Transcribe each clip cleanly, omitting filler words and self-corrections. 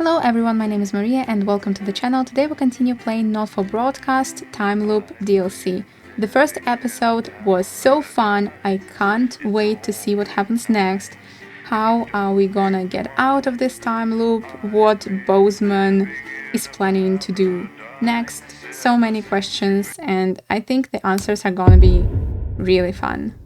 Hello everyone, my name is Maria and welcome to the channel. Today we continue playing Not for Broadcast Timeloop DLC. The first episode was so fun, I can't wait to see what happens next. How are we gonna get out of this time loop? What Bozeman is planning to do next? So many questions and I think the answers are gonna be really fun.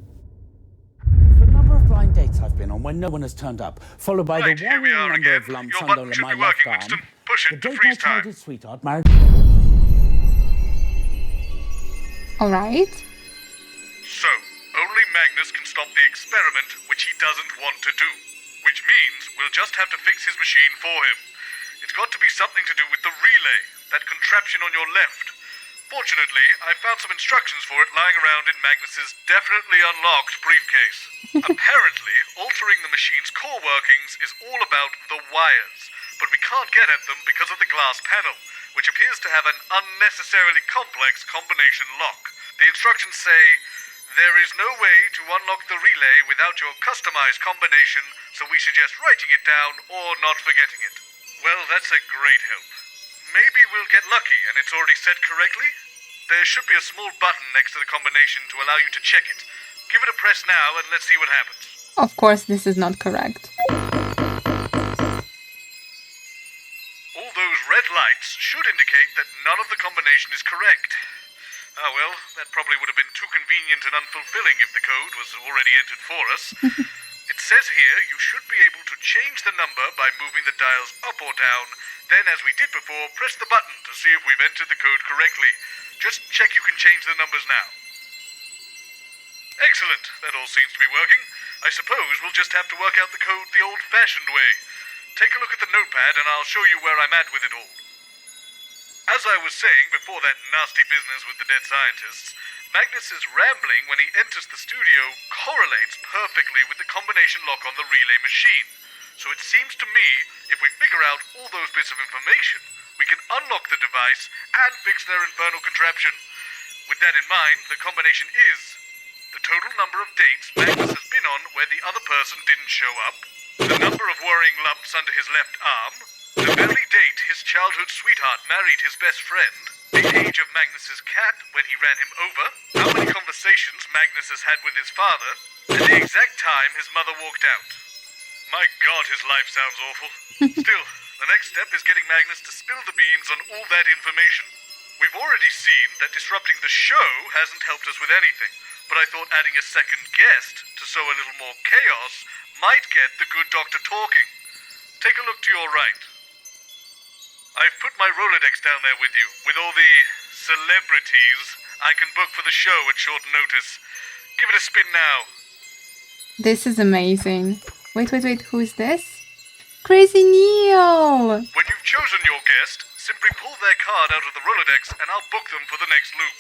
The number of blind dates I've been on when no one has turned up, followed by Right, the here we worrying are number again. of lumps Your under button should my be left working, arm, Winston. Push the it to date my freeze time. childhood sweetheart married... Alright. So, only Magnus can stop the experiment, which he doesn't want to do. Which means we'll just have to fix his machine for him. It's got to be something to do with the relay, that contraption on your left. Fortunately, I found some instructions for it lying around in Magnus's definitely unlocked briefcase. Apparently, altering the machine's core workings is all about the wires, but we can't get at them because of the glass panel, which appears to have an unnecessarily complex combination lock. The instructions say, there is no way to unlock the relay without your customized combination, so we suggest writing it down or not forgetting it. Well, that's a great help. Maybe we'll get lucky and it's already set correctly? There should be a small button next to the combination to allow you to check it. Give it a press now and let's see what happens. Of course this is not correct. All those red lights should indicate that none of the combination is correct. Ah well, that probably would have been too convenient and unfulfilling if the code was already entered for us. It says here you should be able to change the number by moving the dials up or down. Then, as we did before, press the button to see if we've entered the code correctly. Just check you can change the numbers now. Excellent. That all seems to be working. I suppose we'll just have to work out the code the old-fashioned way. Take a look at the notepad and I'll show you where I'm at with it all. As I was saying before that nasty business with the dead scientists, Magnus's rambling when he enters the studio correlates perfectly with the combination lock on the relay machine. So it seems to me, if we figure out all those bits of information, we can unlock the device and fix their infernal contraption. With that in mind, the combination is the total number of dates Magnus has been on where the other person didn't show up, the number of worrying lumps under his left arm, the very date his childhood sweetheart married his best friend, the age of Magnus's cat when he ran him over, how many conversations Magnus has had with his father, and the exact time his mother walked out. My God, his life sounds awful. Still, the next step is getting Magnus to spill the beans on all that information. We've already seen that disrupting the show hasn't helped us with anything, but I thought adding a second guest to sow a little more chaos might get the good doctor talking. Take a look to your right. I've put my Rolodex down there with you, with all the celebrities I can book for the show at short notice. Give it a spin now. This is amazing. Wait, who is this? Crazy Neil! When you've chosen your guest, simply pull their card out of the Rolodex and I'll book them for the next loop.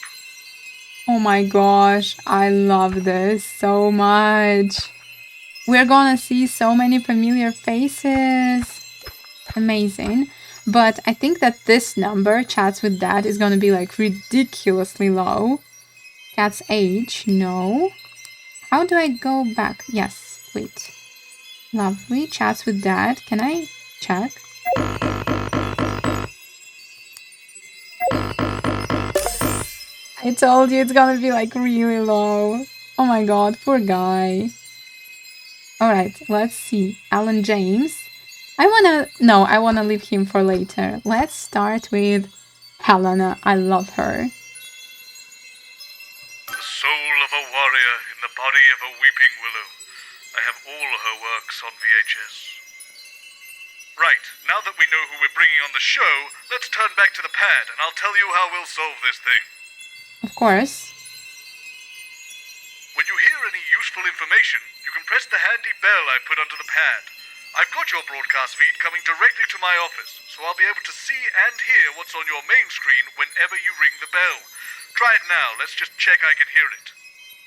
Oh my gosh, I love this so much. We're gonna see so many familiar faces. Amazing. But I think that this number, chats with dad, is gonna be like ridiculously low. Cat's age, no. How do I go back? Yes, wait. Lovely, chats with dad. Can I check? I told you it's gonna be like really low. Oh my god, poor guy. Alright, let's see. Alan James. I wanna leave him for later. Let's start with Helena. I love her. The soul of a warrior in the body of a weeping willow. I have all her works on VHS. Right, now that we know who we're bringing on the show, let's turn back to the pad and I'll tell you how we'll solve this thing. Of course. When you hear any useful information, you can press the handy bell I put under the pad. I've got your broadcast feed coming directly to my office, so I'll be able to see and hear what's on your main screen whenever you ring the bell. Try it now, let's just check I can hear it.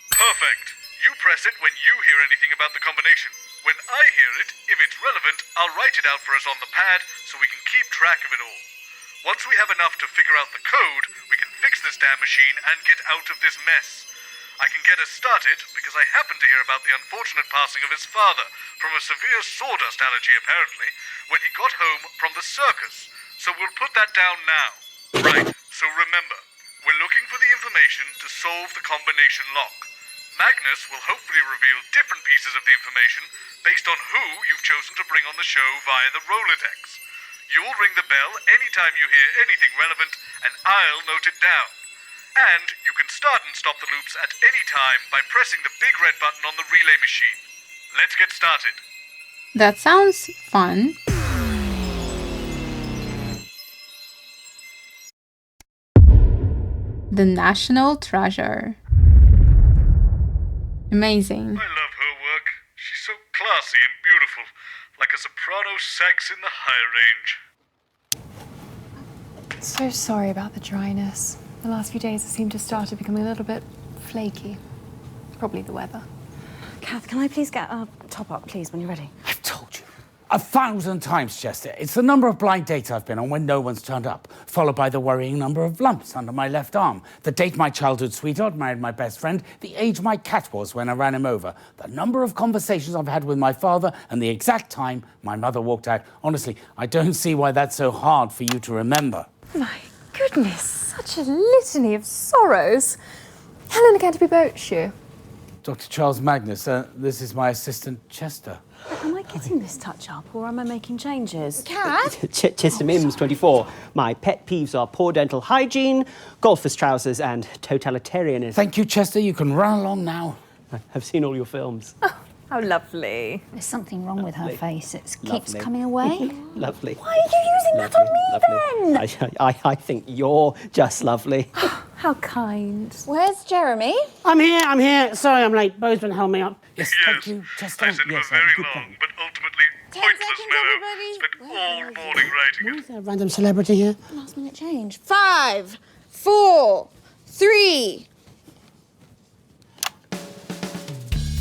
Perfect. You press it when you hear anything about the combination. When I hear it, if it's relevant, I'll write it out for us on the pad so we can keep track of it all. Once we have enough to figure out the code, we can fix this damn machine and get out of this mess. I can get us started because I happened to hear about the unfortunate passing of his father from a severe sawdust allergy, apparently, when he got home from the circus. So we'll put that down now. Right, so remember, we're looking for the information to solve the combination lock. Magnus will hopefully reveal different pieces of the information based on who you've chosen to bring on the show via the Rolodex. You'll ring the bell anytime you hear anything relevant, and I'll note it down. And you can start and stop the loops at any time by pressing the big red button on the relay machine. Let's get started. That sounds fun. The National Treasure. Amazing. I love her work. She's so classy and beautiful, like a soprano sax in the high range. So sorry about the dryness. The last few days it seemed to start becoming a little bit flaky. Probably the weather. Kath, can I please get a top up, please, when you're ready? I've told you 1,000 times, Chester. It's the number of blind dates I've been on when no one's turned up, followed by the worrying number of lumps under my left arm, the date my childhood sweetheart married my best friend, the age my cat was when I ran him over, the number of conversations I've had with my father, and the exact time my mother walked out. Honestly, I don't see why that's so hard for you to remember. My goodness, such a litany of sorrows. Helena Canterbury-Boatshoe. Dr. Charles Magnus, this is my assistant, Chester. Am I getting this touch up or am I making changes? Chester Mims, 24. My pet peeves are poor dental hygiene, golfer's trousers, and totalitarianism. Thank you, Chester. You can run along now. I've seen all your films. How lovely. There's something wrong with her face. It keeps Lovely. coming away. Lovely. Why are you using that on me then? I think you're just lovely. How kind. Where's Jeremy? I'm here. Sorry I'm late. Bozeman held me up. Yes, thank you, Chester. I said it was very long, but ultimately 10 pointless, seconds, Mellow. everybody. Spent Where all are you? morning writing it. Is there a random celebrity here? Last minute change. 5, 4, 3.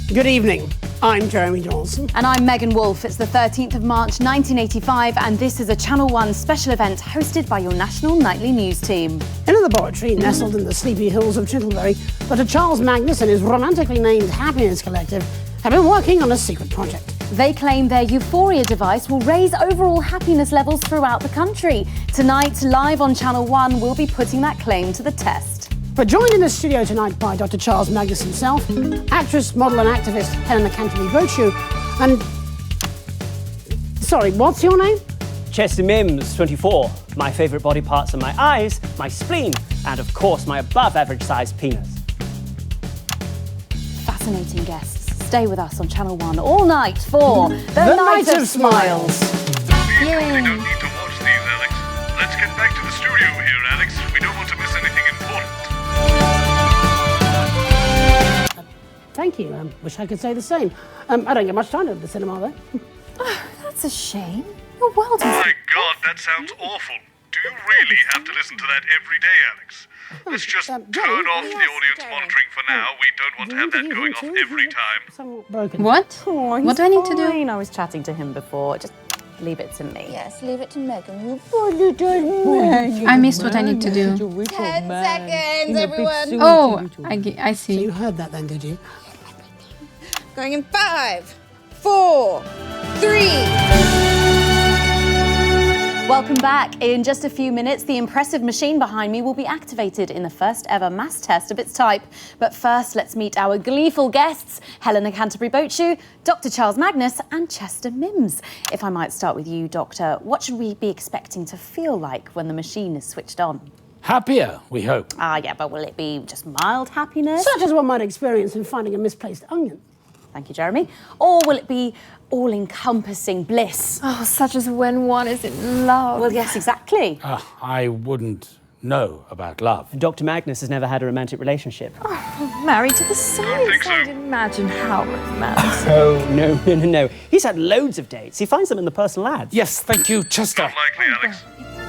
Good evening. I'm Jeremy Donaldson. And I'm Megan Wolfe. It's the 13th of March 1985 and this is a Channel 1 special event hosted by your national nightly news team. In a laboratory nestled in the sleepy hills of Chintlebury, Dr. Charles Magnus and his romantically named Happiness Collective have been working on a secret project. They claim their Euphoria device will raise overall happiness levels throughout the country. Tonight, live on Channel 1, we'll be putting that claim to the test. We're joined in the studio tonight by Dr. Charles Magnus himself, actress, model and activist Helena Canterbury-Boatshoe, and... Sorry, what's your name? Chester Mims, 24. My favourite body parts are my eyes, my spleen, and of course my above-average-sized penis. Fascinating guests. Stay with us on Channel 1 all night for The Night of Smiles. We don't need to watch these, Alex. Let's get back to the studio here, Alex. We don't want to miss anything important. Thank you. Wish I could say the same. I don't get much time at the cinema, though. That's a shame. Your world is... My God, that sounds awful. Do you really have to listen to that every day, Alex? Let's just turn off the audience monitoring for now. We don't want to have that going off every time. Somewhat broken. What? Oh, What do I need to do? fine. I was chatting to him before. Just leave it to me. Yes, leave it to Megan. You poor little Megan. I missed what I need to do. 10 seconds, everyone. Oh, I So you see. heard that then, did you? Going in 5, 4, 3. Welcome back. In just a few minutes, the impressive machine behind me will be activated in the first ever mass test of its type. But first, let's meet our gleeful guests, Helena Canterbury-Boatshoe, Dr. Charles Magnus, and Chester Mims. If I might start with you, Doctor, what should we be expecting to feel like when the machine is switched on? Happier, we hope. Yeah, but will it be just mild happiness? Such as one might experience in finding a misplaced onion. Thank you, Jeremy. Or will it be all-encompassing bliss? Oh, such as when one is in love. Well, yes, exactly. I wouldn't know about love. Dr. Magnus has never had a romantic relationship. Married to the sun. think so. Imagine how romantic. Oh, no. He's had loads of dates. He finds them in the personal ads. Yes, thank you, Chester. Unlikely, Alex.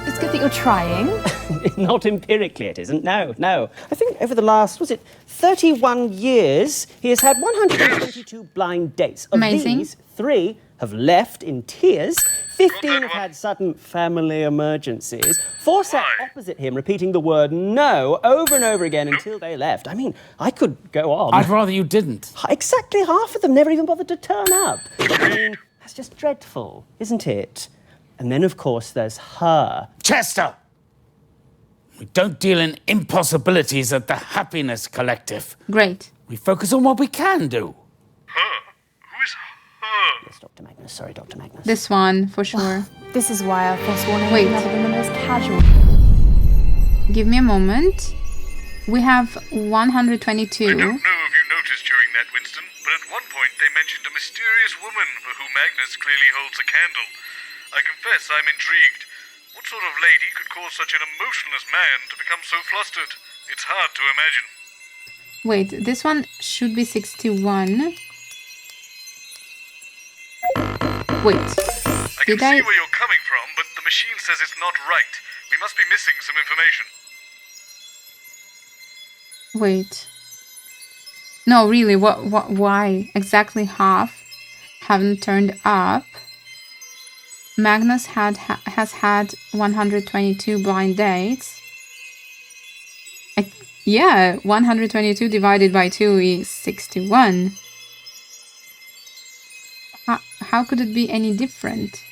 It's good that you're trying. Not empirically, it isn't. No. I think over the last, 31 years, he has had 122 blind dates. Of Amazing. these, 3 have left in tears, 15 have had sudden family emergencies. 4 sat opposite him, repeating the word no over and over again until they left. I mean, I could go on. I'd rather you didn't. Exactly half of them never even bothered to turn up. I mean, that's just dreadful, isn't it? And then, of course, there's her. Chester! We don't deal in impossibilities at the Happiness Collective. Great. We focus on what we can do. Her? Who is her? Yes, Dr. Magnus. Sorry, Dr. Magnus. This one, for sure. This is why our forsworn Wait. ain't never been the most casual. Give me a moment. We have 122. I don't know if you noticed during that, Winston, but at one point they mentioned a mysterious woman for whom Magnus clearly holds a candle. I confess I'm intrigued. What sort of lady could cause such an emotionless man to become so flustered? It's hard to imagine. Wait, this one should be 61. Wait. I can Did I? see where you're coming from, but the machine says it's not right. We must be missing some information. Wait. No, really, why? Exactly half haven't turned up. Magnus has had 122 blind dates. Yeah, 122 divided by 2 is 61. How could it be any different?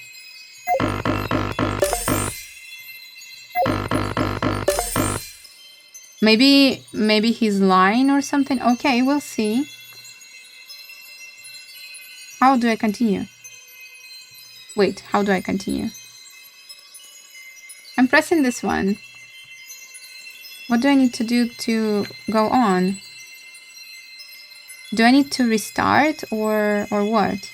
Maybe he's lying or something. Okay, we'll see. How do I continue? Wait, how do I continue? I'm pressing this one. What do I need to do to go on? Do I need to restart or what?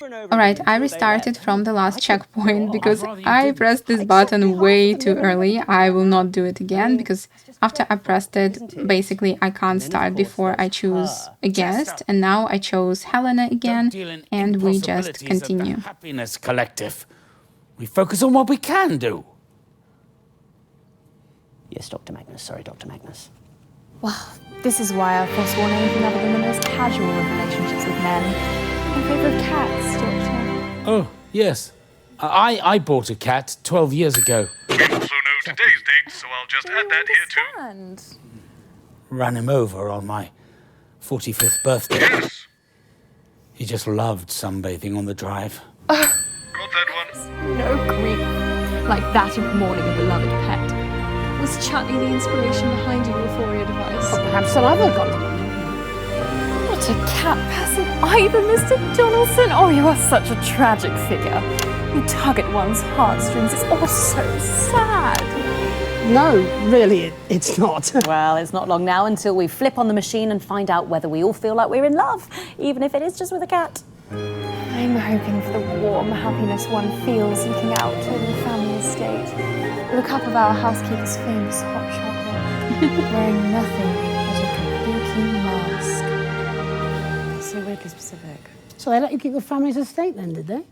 Alright, I restarted from the last checkpoint because I pressed this button way too early. I will not do it again because after I pressed it, basically I can't start before I choose a guest. And now I chose Helena again and we just continue. Happiness Collective. We focus on what we can do. Yes, Dr. Magnus. Sorry, Dr. Magnus. Well, this is why our forsworn ain't never been the most casual of relationships with men. In favour of cats, Doctor. Oh, yes. I bought a cat 12 years ago. We also know today's date, so I'll just add that here too. Understand. Ran him over on my 45th birthday. Yes, He just loved sunbathing on the drive. got that one. No grief. Like that of mourning a beloved pet. Was Chutney the inspiration behind your euphoria device? Or perhaps some other god. What a cat person either, Mr. Donaldson. Oh, you are such a tragic figure. You tug at one's heartstrings. It's all so sad. No, really, it's not. Well, it's not long now until we flip on the machine and find out whether we all feel like we're in love, even if it is just with a cat. I'm hoping for the warm happiness one feels looking out over the family estate, with a cup of our housekeeper's famous hot chocolate, wearing nothing but a kabuki mask. So weirdly specific. So they let you keep the family's estate then, did they?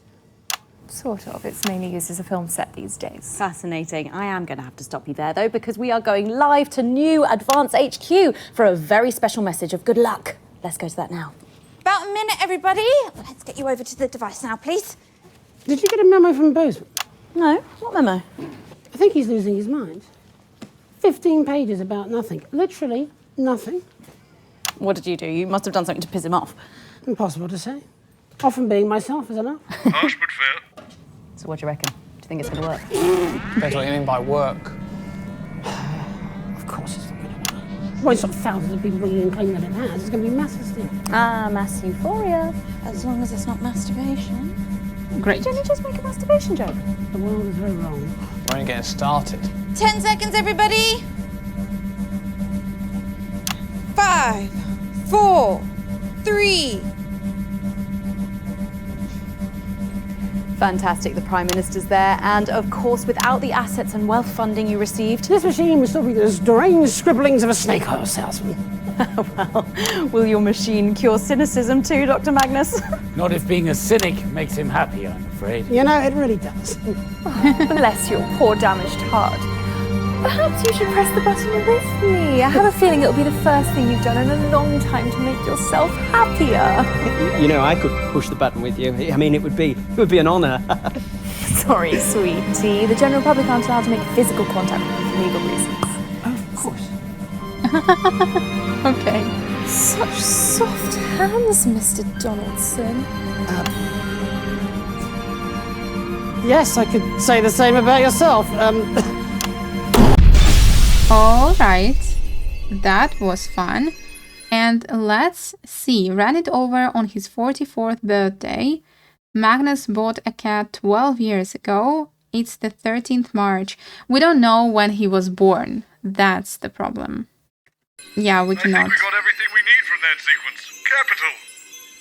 Sort of. It's mainly used as a film set these days. Fascinating. I am going to have to stop you there, though, because we are going live to New Advance HQ for a very special message of good luck. Let's go to that now. About a minute, everybody. Let's get you over to the device now, please. Did you get a memo from Bozeman? No? What memo? I think he's losing his mind. 15 pages about nothing. Literally nothing. What did you do? You must have done something to piss him off. Impossible to say. Often being myself is enough. Harsh but fair. So what do you reckon? Do you think it's going to work? Depends what you mean by work. Of course it's not going to work. Won't stop thousands of people ringing and claiming that it has. It's going to be mass hysteria. Ah, mass euphoria. As long as it's not masturbation. Great. Didn't you just make a masturbation joke? The world is very wrong. We're only getting started. 10 seconds, everybody. 5, 4, 3. Fantastic. The Prime Minister's there. And, of course, without the assets and wealth funding you received... This machine will still be the deranged scribblings of a snake oil salesman. Well, will your machine cure cynicism too, Dr. Magnus? Not if being a cynic makes him happy, I'm afraid. You know, it really does. Bless your poor damaged heart. Perhaps you should press the button with me. I have a feeling it'll be the first thing you've done in a long time to make yourself happier. You know, I could push the button with you. I mean, it would be an honour. Sorry, sweetie. The general public aren't allowed to make physical contact with you for legal reasons. Of course. Okay. Such soft hands, Mr. Donaldson. Yes, I could say the same about yourself. All right. That was fun. And let's see. Ran it over on his 44th birthday. Magnus bought a cat 12 years ago. It's the 13th March. We don't know when he was born. That's the problem. Yeah, we cannot. I think we got everything we need from that sequence. Capital.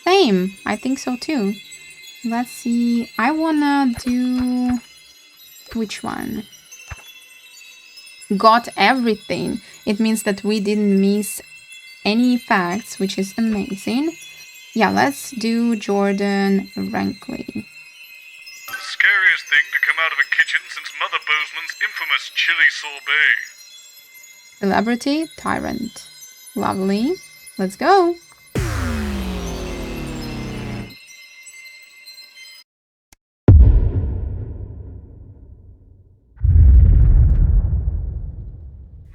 Same. I think so too. Let's see. I wanna do... Which one? Got everything. It means that we didn't miss any facts, which is amazing. Yeah, let's do Jordan Rankley. The scariest thing to come out of a kitchen since Mother Bozeman's infamous chili sorbet. Celebrity Tyrant. Lovely. Let's go.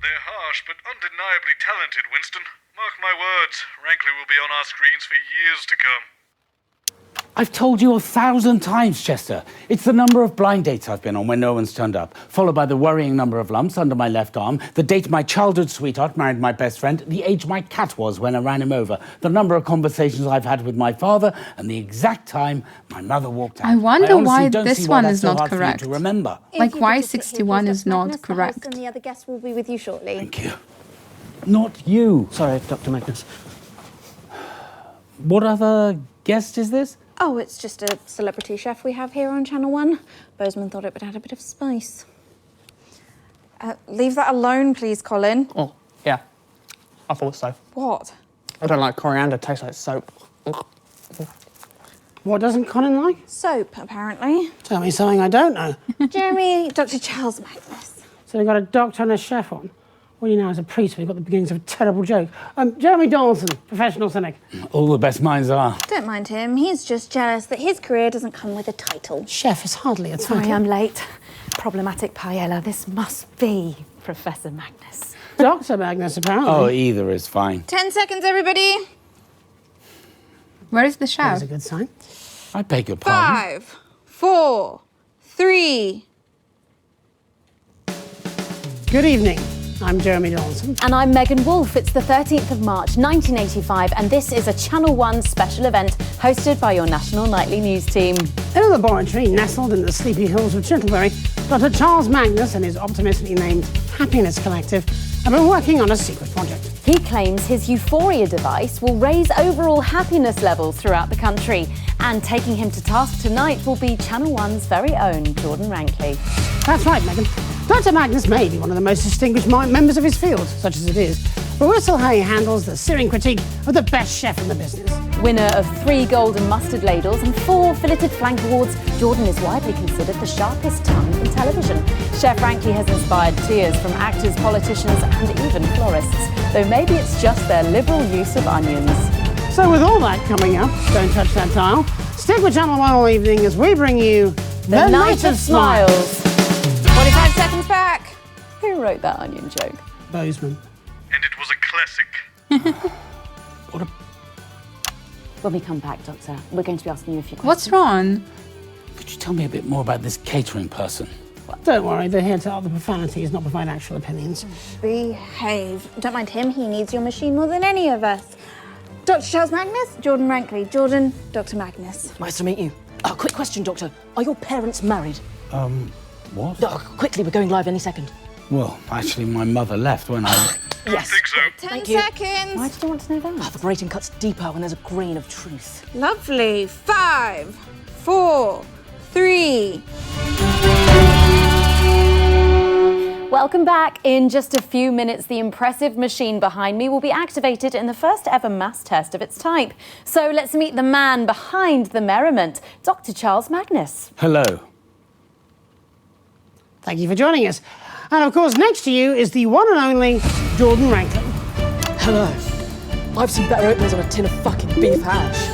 They're harsh, but undeniably talented, Winston. Mark my words, Rankley will be on our screens for years to come. I've told you 1,000 times, Chester. It's the number of blind dates I've been on when no one's turned up, followed by the worrying number of lumps under my left arm, the date my childhood sweetheart married my best friend, the age my cat was when I ran him over, the number of conversations I've had with my father, and the exact time my mother walked out. I wonder why don't this see why one that's is so not hard for you correct. to remember. Like, why 61 is not correct? And the other guests will be with you shortly. Thank you. Not you. Sorry, Dr. Magnus. What other guest is this? Oh, it's just a celebrity chef we have here on Channel 1. Bozeman thought it would add a bit of spice. Leave that alone, please, Colin. Oh, yeah. I thought so. What? I don't like coriander. It tastes like soap. What doesn't Colin like? Soap, apparently. Tell me something I don't know. Jeremy, Dr. Charles Magnus. So they've got a doctor and a chef on. Well, you know, as a priest, we've got the beginnings of a terrible joke. Jeremy Donaldson, professional cynic. All the best minds are. Don't mind him. He's just jealous that his career doesn't come with a title. Chef is hardly a title. Sorry, I'm late. Problematic paella. This must be Professor Magnus. Dr. Magnus, apparently. Oh, either is fine. 10 seconds, everybody. Where is the chef? That's a good sign. I beg your pardon. 5, 4, 3. Good evening. I'm Jeremy Donaldson. And I'm Megan Wolfe. It's the 13th of March, 1985, and this is a Channel 1 special event hosted by your national nightly news team. In a laboratory nestled in the sleepy hills of Chintlebury, Dr. Charles Magnus and his optimistically named Happiness Collective have been working on a secret project. He claims his Euphoria device will raise overall happiness levels throughout the country. And taking him to task tonight will be Channel 1's very own Jordan Rankley. That's right, Megan. Dr. Magnus may be one of the most distinguished members of his field, such as it is, but we'll still how he handles the searing critique of the best chef in the business. Winner of 3 golden mustard ladles and 4 filleted flank awards, Jordan is widely considered the sharpest tongue in television. Chef Rankley has inspired tears from actors, politicians and even florists, though maybe it's just their liberal use of onions. So with all that coming up, don't touch that dial. Stick with Channel 1 all evening as we bring you The Night of Smiles. 45 seconds back. Who wrote that onion joke? Bozeman. And it was a classic. When we come back, Doctor, we're going to be asking you a few questions. What's wrong? Could you tell me a bit more about this catering person? Don't worry, they're here to utter profanities, not provide actual opinions. Behave. Don't mind him, he needs your machine more than any of us. Dr. Charles Magnus, Jordan Rankley. Jordan, Dr. Magnus. Nice to meet you. Quick question, Doctor. Are your parents married? What? Quickly, we're going live any second. Well, actually, my mother left when I... Yes. I think so. 10 you. seconds. Why did you want to know that? The grating cuts deeper when there's a grain of truth. Lovely. 5, 4, 3. Welcome back. In just a few minutes, the impressive machine behind me will be activated in the first ever mass test of its type. So let's meet the man behind the merriment, Dr. Charles Magnus. Hello. Thank you for joining us. And of course, next to you is the one and only Jordan Rankley. Hello. I've seen better openers on a tin of fucking beef hash.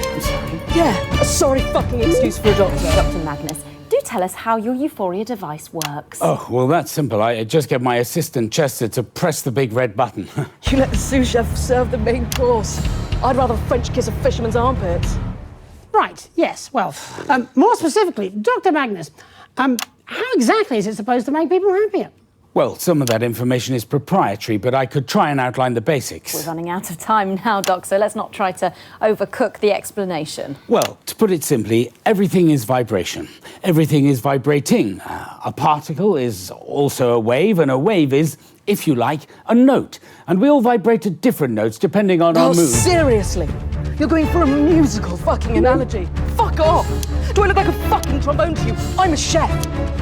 I'm sorry. Yeah, a sorry fucking excuse for a doctor. Dr. Magnus, do do tell us how your Euphoria device works. Oh, well, that's simple. I just get my assistant Chester to press the big red button. You let the sous chef serve the main course. I'd rather French kiss a fisherman's armpits. Right, yes, well, more specifically, Dr. Magnus, how exactly is it supposed to make people happier? Well, some of that information is proprietary, but I could try and outline the basics. We're running out of time now, Doc, so let's not try to overcook the explanation. Well, to put it simply, everything is vibration. Everything is vibrating. A particle is also a wave, and a wave is, if you like, a note. And we all vibrate at different notes depending on our mood. Seriously? You're going for a musical fucking analogy? Fuck off! Do I look like a fucking trombone to you? I'm a chef.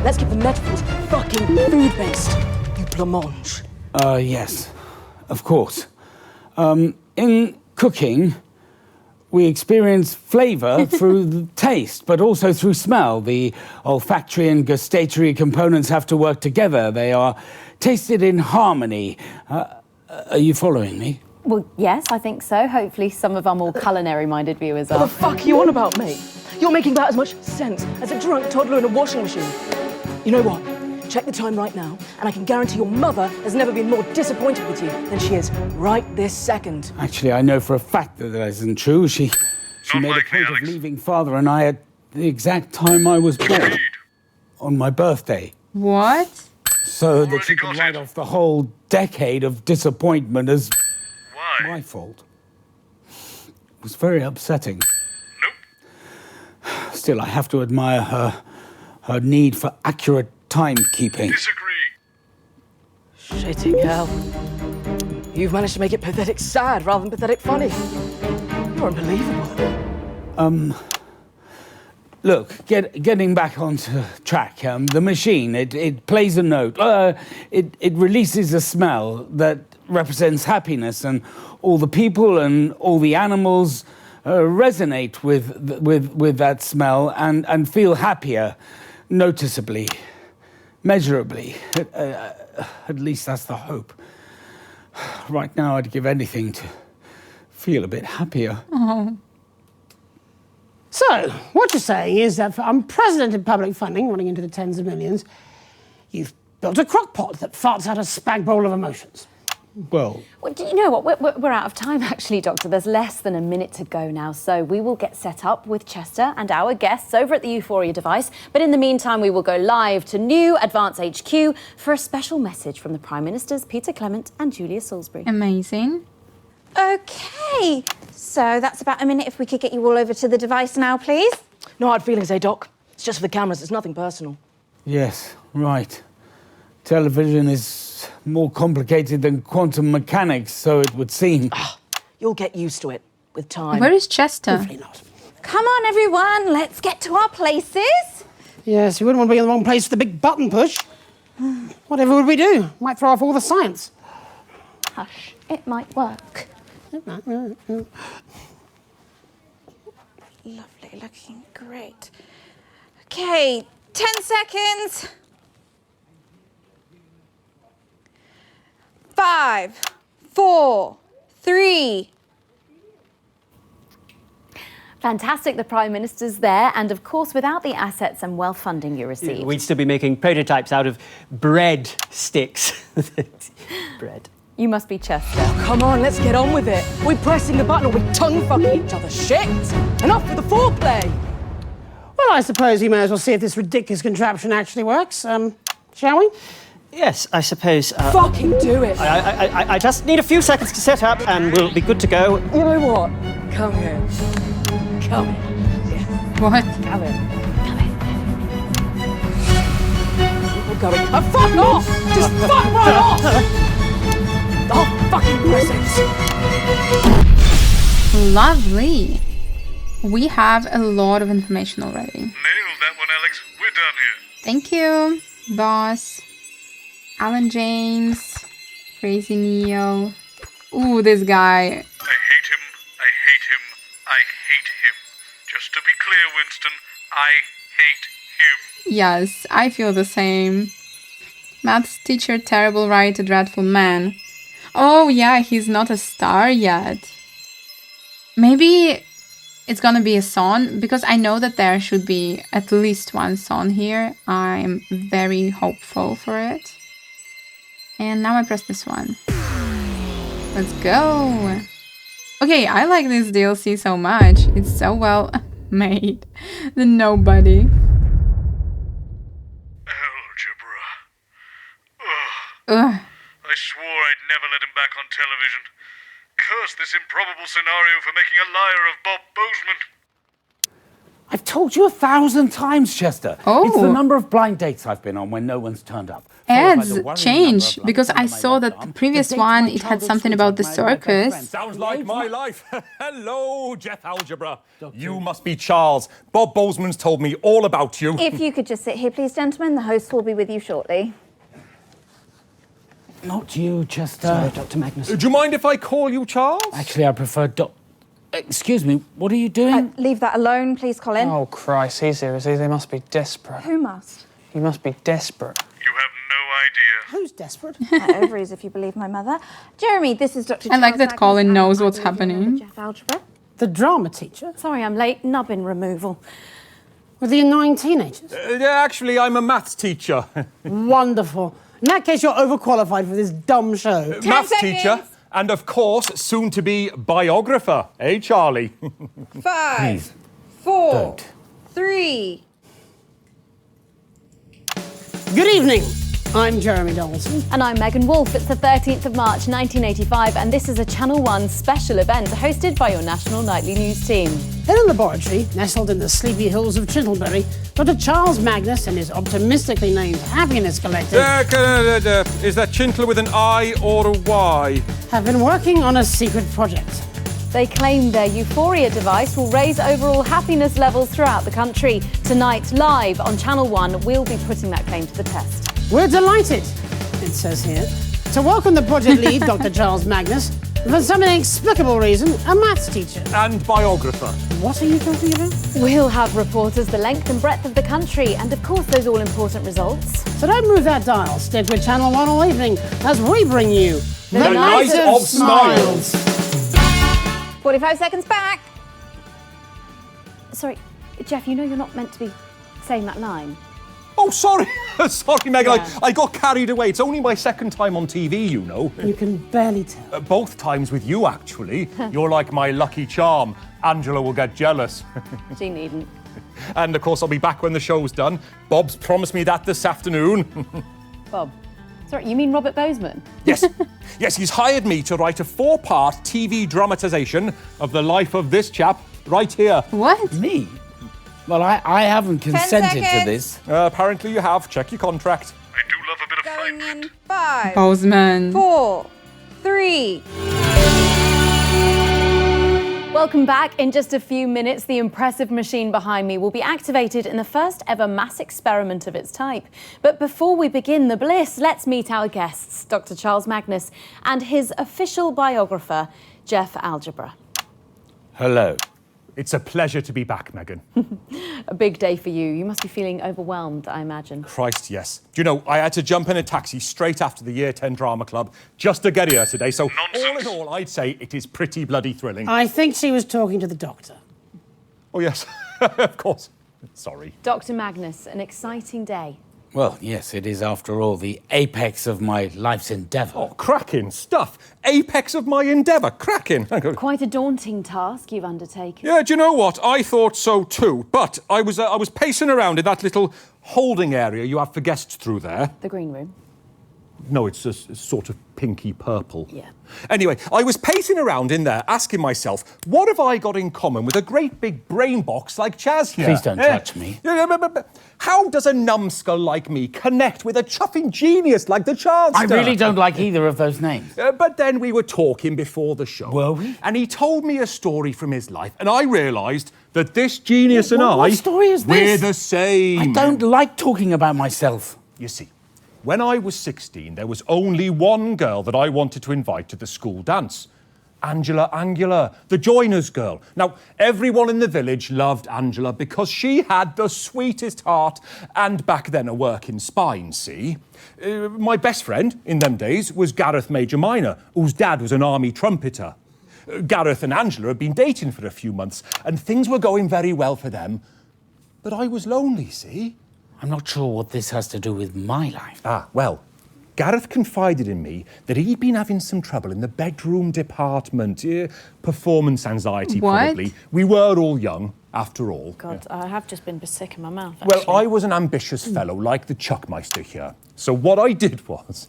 Let's keep the metaphors fucking food-based. You blancmange. Yes, of course. In cooking, we experience flavour through the taste, but also through smell. The olfactory and gustatory components have to work together. They are tasted in harmony. Are you following me? Well, yes, I think so. Hopefully some of our more culinary-minded viewers are. What the fuck are you on about, mate? You're making about as much sense as a drunk toddler in a washing machine. You know what? Check the time right now, and I can guarantee your mother has never been more disappointed with you than she is right this second. Actually, I know for a fact that that isn't true. She made a point of leaving Father and I at the exact time I was born. On my birthday. What? So that she could write off the whole decade of disappointment as my fault. It was very upsetting. Nope. Still, I have to admire her need for accurate timekeeping. Disagree. Shitting hell. You've managed to make it pathetic sad rather than pathetic funny. You're unbelievable. Look, getting back onto track, the machine, it plays a note. It releases a smell that represents happiness, and all the people and all the animals resonate with that smell and feel happier, noticeably, measurably. At least that's the hope. Right now, I'd give anything to feel a bit happier. Oh. So, what you're saying is that for unprecedented public funding, running into the tens of millions, you've built a crockpot that farts out a spag bowl of emotions. Well, do you know what? We're out of time, actually, Doctor. There's less than a minute to go now, so we will get set up with Chester and our guests over at the Euphoria device. But in the meantime, we will go live to New Advance HQ for a special message from the Prime Ministers Peter Clement and Julia Salisbury. Amazing. Okay, so that's about a minute. If we could get you all over to the device now, please. No hard feelings, eh, Doc? It's just for the cameras, it's nothing personal. yes, right. Television is more complicated than quantum mechanics, so it would seem. You'll get used to it with time. Where is Chester? Hopefully not. Come on, everyone, let's get to our places. Yes, you wouldn't want to be in the wrong place for the big button push. Whatever would we do? Might throw off all the science. Hush, it might work. Lovely, looking great. Okay, 10 seconds. 5, 4, 3. Fantastic, the Prime Minister's there, and of course, without the assets and wealth funding you received. We'd still be making prototypes out of bread sticks. Bread. You must be Chester. Come on, let's get on with it. We're pressing the button or we're tongue-fucking each other. Shit! Enough with the foreplay! Well, I suppose we may as well see if this ridiculous contraption actually works. Shall we? Yes, I suppose. Fucking do it! I just need a few seconds to set up and we'll be good to go. You know what? Come here. Come here. Yeah. What? Come here. Come here. We're going. Oh, fuck off! Just fuck right off! The whole fucking process. Lovely. We have a lot of information already. Nailed that one, Alex. We're done here. Thank you, boss. Alan James. Crazy Neo. Ooh, this guy. I hate him. I hate him. I hate him. Just to be clear, Winston, I hate him. Yes, I feel the same. Maths teacher, terrible writer, dreadful man. Oh yeah, he's not a star yet. Maybe it's gonna be a song, because I know that there should be at least one song here. I'm very hopeful for it. And now I press this one. Let's go. Okay, I like this DLC so much. It's so well made. The nobody. Algebra. Ugh. Ugh. I swore I'd never let him back on television. Curse this improbable scenario for making a liar of Bob Bozeman. I've told you 1,000 times, Chester. Oh. It's the number of blind dates I've been on when no one's turned up. Followed by the Ads worrying change, number of because lumps I under my saw left that arm, the previous dates one, my it had childhood something about the sweetheart married my best circus. friend. Sounds like my life. Hello, Geoff Algebra. You must be Charles. Bob Bozeman's told me all about you. If you could just sit here, please, gentlemen. The host will be with you shortly. Not you, Chester. Sorry, Dr. Magnus. Do you mind if I call you Charles? Actually, I prefer Excuse me, what are you doing? Leave that alone, please, Colin. Oh, Christ, he's seriously, they must be desperate. Who must? You must be desperate. You have no idea. Who's desperate? Ovaries, if you believe my mother. Jeremy, this is Dr. I like Charles that Magnus, Colin and knows I what's believe you know happening. Geoff Algebra. The drama teacher? Sorry, I'm late. Nubbin removal. With the annoying teenagers? Actually, I'm a maths teacher. Wonderful. In that case, you're overqualified for this dumb show. Maths teacher. And of course, soon to be biographer. Eh, Charlie? 5, 4, Don't. 3. Good evening. I'm Jeremy Donaldson. And I'm Megan Wolfe. It's the 13th of March 1985, and this is a Channel 1 special event hosted by your national nightly news team. In a laboratory nestled in the sleepy hills of Chintleberry, Dr. Charles Magnus and his optimistically named Happiness Collective Is that Chintle with an I or a Y? have been working on a secret project. They claim their Euphoria device will raise overall happiness levels throughout the country. Tonight, live on Channel 1, we'll be putting that claim to the test. We're delighted, it says here, to welcome the project lead, Dr. Charles Magnus, for some inexplicable reason, a maths teacher. And biographer. What are you talking about? We'll have reporters the length and breadth of the country, and of course those all-important results. So don't move that dial. Stick with Channel 1 all evening as we bring you The Night of of Smiles. 45 seconds back. Sorry, Geoff, you know you're not meant to be saying that line. Oh, sorry. Sorry, Megan. Yeah. I got carried away. It's only my second time on TV, you know. You can barely tell. Both times with you, actually. You're like my lucky charm. Angela will get jealous. She needn't. And, of course, I'll be back when the show's done. Bob's promised me that this afternoon. Bob. Sorry, you mean Robert Bozeman? Yes. Yes, he's hired me to write a 4-part TV dramatisation of the life of this chap right here. What? Me? Well, I haven't consented to seconds. this. Apparently you have. Check your contract. I do love a bit of Going fine print. in 5, Bozeman. 4, 3. Welcome back. In just a few minutes, the impressive machine behind me will be activated in the first ever mass experiment of its type. But before we begin the bliss, let's meet our guests, Dr. Charles Magnus and his official biographer, Geoff Algebra. Hello. It's a pleasure to be back, Megan. A big day for you. You must be feeling overwhelmed, I imagine. Christ, yes. Do you know, I had to jump in a taxi straight after the Year 10 Drama Club just to get here today, so Nonsense. all in all, I'd say it is pretty bloody thrilling. I think she was talking to the doctor. Oh, yes, of course. Sorry. Dr. Magnus, an exciting day. Well, yes, it is, after all, the apex of my life's endeavour. Oh, cracking stuff. Apex of my endeavour. Cracking. Quite a daunting task you've undertaken. Yeah, do you know what? I thought so too, but I was pacing around in that little holding area you have for guests through there. The green room. No, it's a sort of pinky purple. Yeah. Anyway, I was pacing around in there asking myself, what have I got in common with a great big brain box like Chaz here? Please don't touch me. But how does a numbskull like me connect with a chuffing genius like the Charlester? I really don't like either of those names. But then we were talking before the show. Were we? And he told me a story from his life, and I realised that this genius and What I... story is this? We're the same. I don't like talking about myself. You see, when I was 16, there was only one girl that I wanted to invite to the school dance. Angela Angular, the joiner's girl. Now, everyone in the village loved Angela because she had the sweetest heart and back then a working spine, see? My best friend in them days was Gareth Major Minor, whose dad was an army trumpeter. Gareth and Angela had been dating for a few months, and things were going very well for them. But I was lonely, see? I'm not sure what this has to do with my life. Well, Gareth confided in me that he'd been having some trouble in the bedroom department. Performance anxiety, probably. We were all young, after all. God, I have just been sick in my mouth, Well, actually. I was an ambitious fellow, like the Chuckmeister here. So what I did was...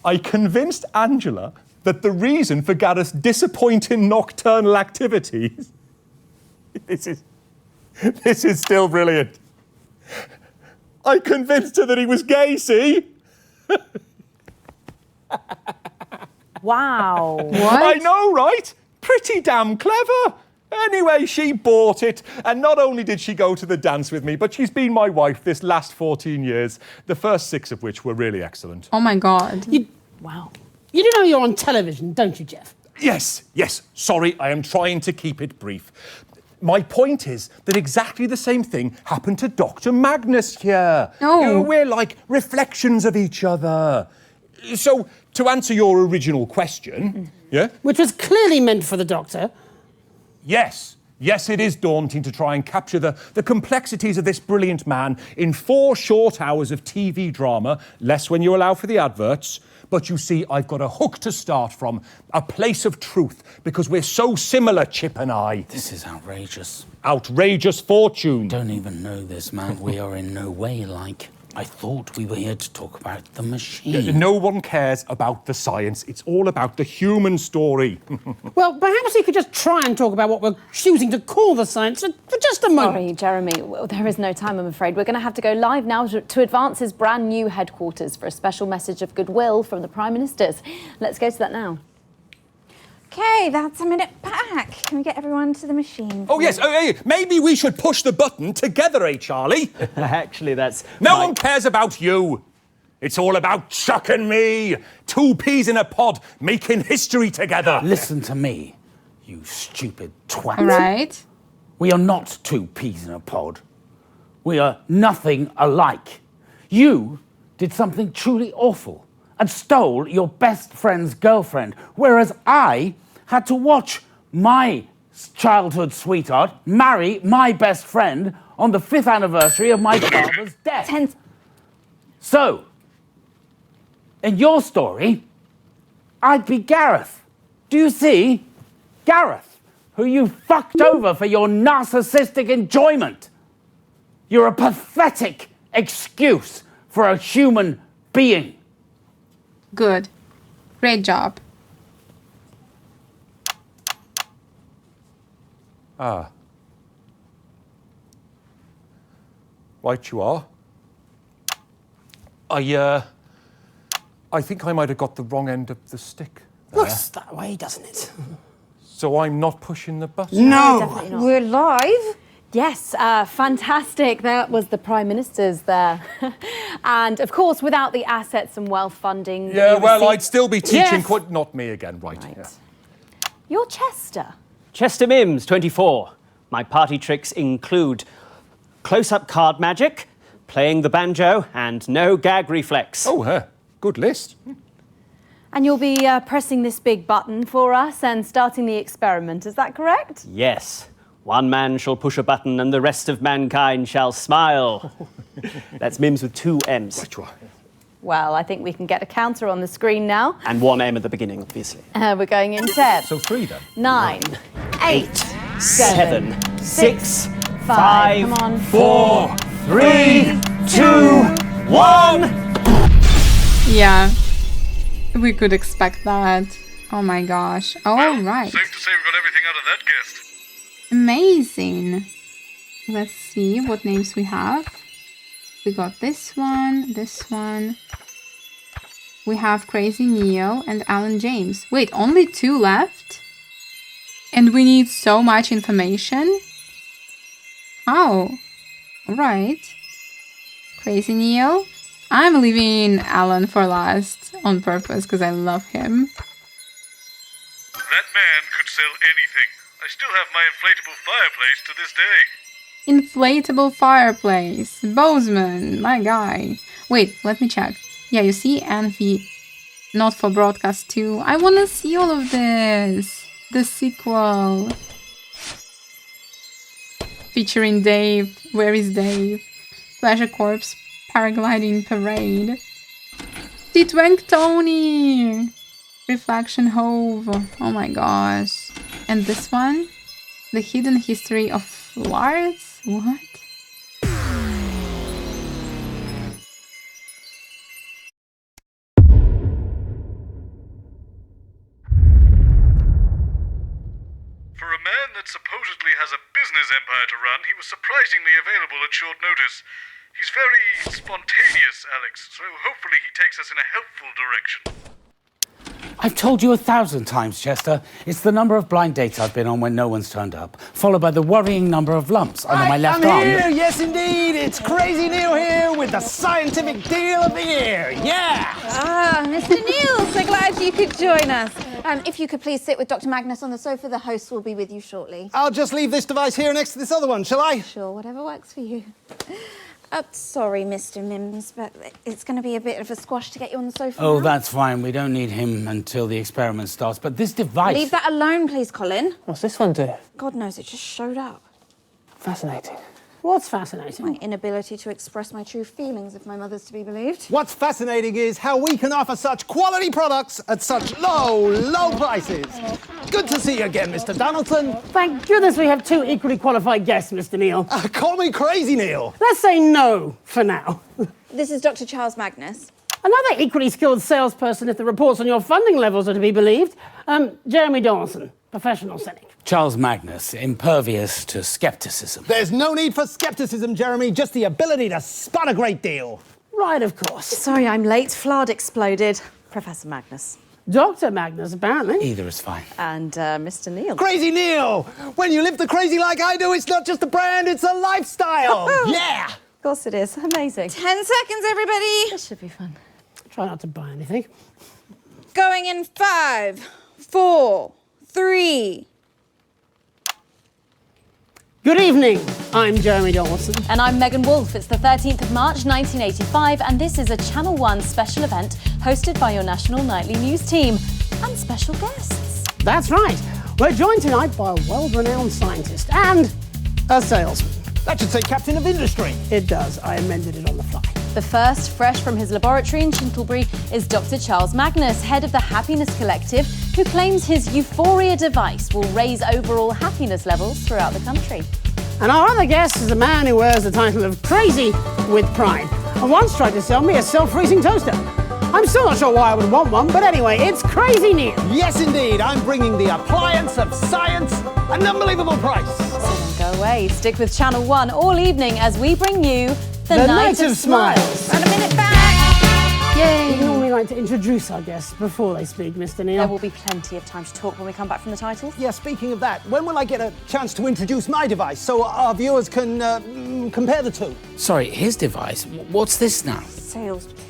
I convinced Angela that the reason for Gareth's disappointing nocturnal activities... This is still brilliant. I convinced her that he was gay, see? Wow. What? I know, right? Pretty damn clever. Anyway, she bought it, and not only did she go to the dance with me, but she's been my wife this last 14 years, the first 6 of which were really excellent. Oh my God. Wow. You do know you're on television, don't you, Geoff? Yes. Sorry, I am trying to keep it brief. My point is that exactly the same thing happened to Dr. Magnus here. Oh. We're like reflections of each other. So, to answer your original question, yeah? Which was clearly meant for the Doctor. Yes, it is daunting to try and capture the complexities of this brilliant man in 4 short hours of TV drama, less when you allow for the adverts. But you see, I've got a hook to start from, a place of truth, because we're so similar, Chip and I. This is outrageous. Outrageous fortune. Don't even know this, man. We are in no way like... I thought we were here to talk about the machine. No one cares about the science. It's all about the human story. Well, perhaps you could just try and talk about what we're choosing to call the science for just a moment. Sorry, Jeremy. Well, there is no time, I'm afraid. We're going to have to go live now to Advance's brand new headquarters for a special message of goodwill from the Prime Ministers. Let's go to that now. Okay, that's a minute back. Can we get everyone to the machine? Oh, yes. Hey, maybe we should push the button together, Charlie? Actually, that's... No one cares about you. It's all about Chuck and me. 2 peas in a pod making history together. Listen to me, you stupid twat. Right. We are not 2 peas in a pod. We are nothing alike. You did something truly awful and stole your best friend's girlfriend, whereas I had to watch my childhood sweetheart marry my best friend on the 5th anniversary of my father's death. So, in your story, I'd be Gareth. Do you see? Gareth, who you fucked over for your narcissistic enjoyment. You're a pathetic excuse for a human being. Good. Great job. Right you are. I think I might have got the wrong end of the stick there. Looks that way, doesn't it? So I'm not pushing the button? No! Definitely not. We're live. Yes, fantastic. That was the Prime Minister's there. And, of course, without the assets and wealth funding... Yeah, you well, received- I'd still be teaching... Yes. Not me again, right. Yeah. You're Chester. Chester Mims, 24. My party tricks include close-up card magic, playing the banjo, and no gag reflex. Oh, good list. And you'll be pressing this big button for us and starting the experiment, is that correct? Yes. One man shall push a button and the rest of mankind shall smile. That's Mims with 2 M's. Well, I think we can get a counter on the screen now. And 1 M at the beginning, obviously. We're going in 10. So 3 then. 9, 8, 7, 6, 5, 5, come on. 4, 3, 2, 1. Yeah. We could expect that. Oh my gosh. All right. Safe to say we got everything out of that guest. Amazing. Let's see what names we have. We got this one, this one. We have Crazy Neo and Alan James. Wait, only 2 left? And we need so much information? Oh, alright. Crazy Neo. I'm leaving Alan for last on purpose because I love him. That man could sell anything. I still have my inflatable fireplace to this day. Inflatable fireplace. Bozeman, my guy. Wait, let me check. Yeah, you see, Envy. Not for broadcast too. I want to see all of this. The sequel. Featuring Dave. Where is Dave? Pleasure Corps. Paragliding Parade. Titwank Tony. Reflection Hove. Oh my gosh. And this one? The Hidden History of Lars? What? For a man that supposedly has a business empire to run, he was surprisingly available at short notice. He's very spontaneous, Alex, so hopefully he takes us in a helpful direction. I've told you 1,000 times, Chester. It's the number of blind dates I've been on when no one's turned up, followed by the worrying number of lumps under my left arm. I'm here, yes indeed. It's Crazy Neil here with the scientific deal of the year. Yeah! Ah, Mr. Neil, so glad you could join us. If you could please sit with Dr. Magnus on the sofa, the host will be with you shortly. I'll just leave this device here next to this other one, shall I? Sure, whatever works for you. Sorry, Mr. Mims, but it's going to be a bit of a squash to get you on the sofa Oh, now. that's fine. We don't need him until the experiment starts. But this device... Leave that alone, please, Colin. What's this one do? God knows, it just showed up. Fascinating. What's fascinating? My inability to express my true feelings, if my mother's to be believed. What's fascinating is how we can offer such quality products at such low prices. Good to see you again, Mr. Donaldson. Thank goodness we have two equally qualified guests, Mr. Neil. Call me Crazy Neil. Let's say no for now. This is Dr. Charles Magnus. Another equally skilled salesperson, if the reports on your funding levels are to be believed. Jeremy Donaldson, professional cynic. Charles Magnus, impervious to skepticism. There's no need for skepticism, Jeremy, just the ability to spot a great deal. Right, of course. Sorry, I'm late. Flard exploded. Professor Magnus. Dr. Magnus, apparently. Either is fine. And Mr. Neil. Crazy Neil! When you live the crazy like I do, it's not just a brand, it's a lifestyle. Yeah! Of course it is. Amazing. 10 seconds, everybody. This should be fun. Try not to buy anything. Going in 5, 4, 3. Good evening. I'm Jeremy Donaldson. And I'm Megan Wolfe. It's the 13th of March, 1985, and this is a Channel 1 special event hosted by your national nightly news team and special guests. That's right. We're joined tonight by a world-renowned scientist and a salesman. That should say Captain of Industry. It does. I amended it on the fly. The first, fresh from his laboratory in Chintlebury, is Dr. Charles Magnus, head of the Happiness Collective, who claims his Euphoria device will raise overall happiness levels throughout the country. And our other guest is a man who wears the title of Crazy with Pride, and once tried to sell me a self-freezing toaster. I'm still not sure why I would want one, but anyway, it's Crazy Neil. Yes, indeed. I'm bringing the appliance of science at an unbelievable price. So don't go away. Stick with Channel 1 all evening as we bring you The Night of Smiles. And a minute back. Yay! We normally like to introduce our guests before they speak, Mr. Neil. There will be plenty of time to talk when we come back from the titles. Yeah, speaking of that, when will I get a chance to introduce my device so our viewers can compare the two? Sorry, his device? What's this now? Salesperson.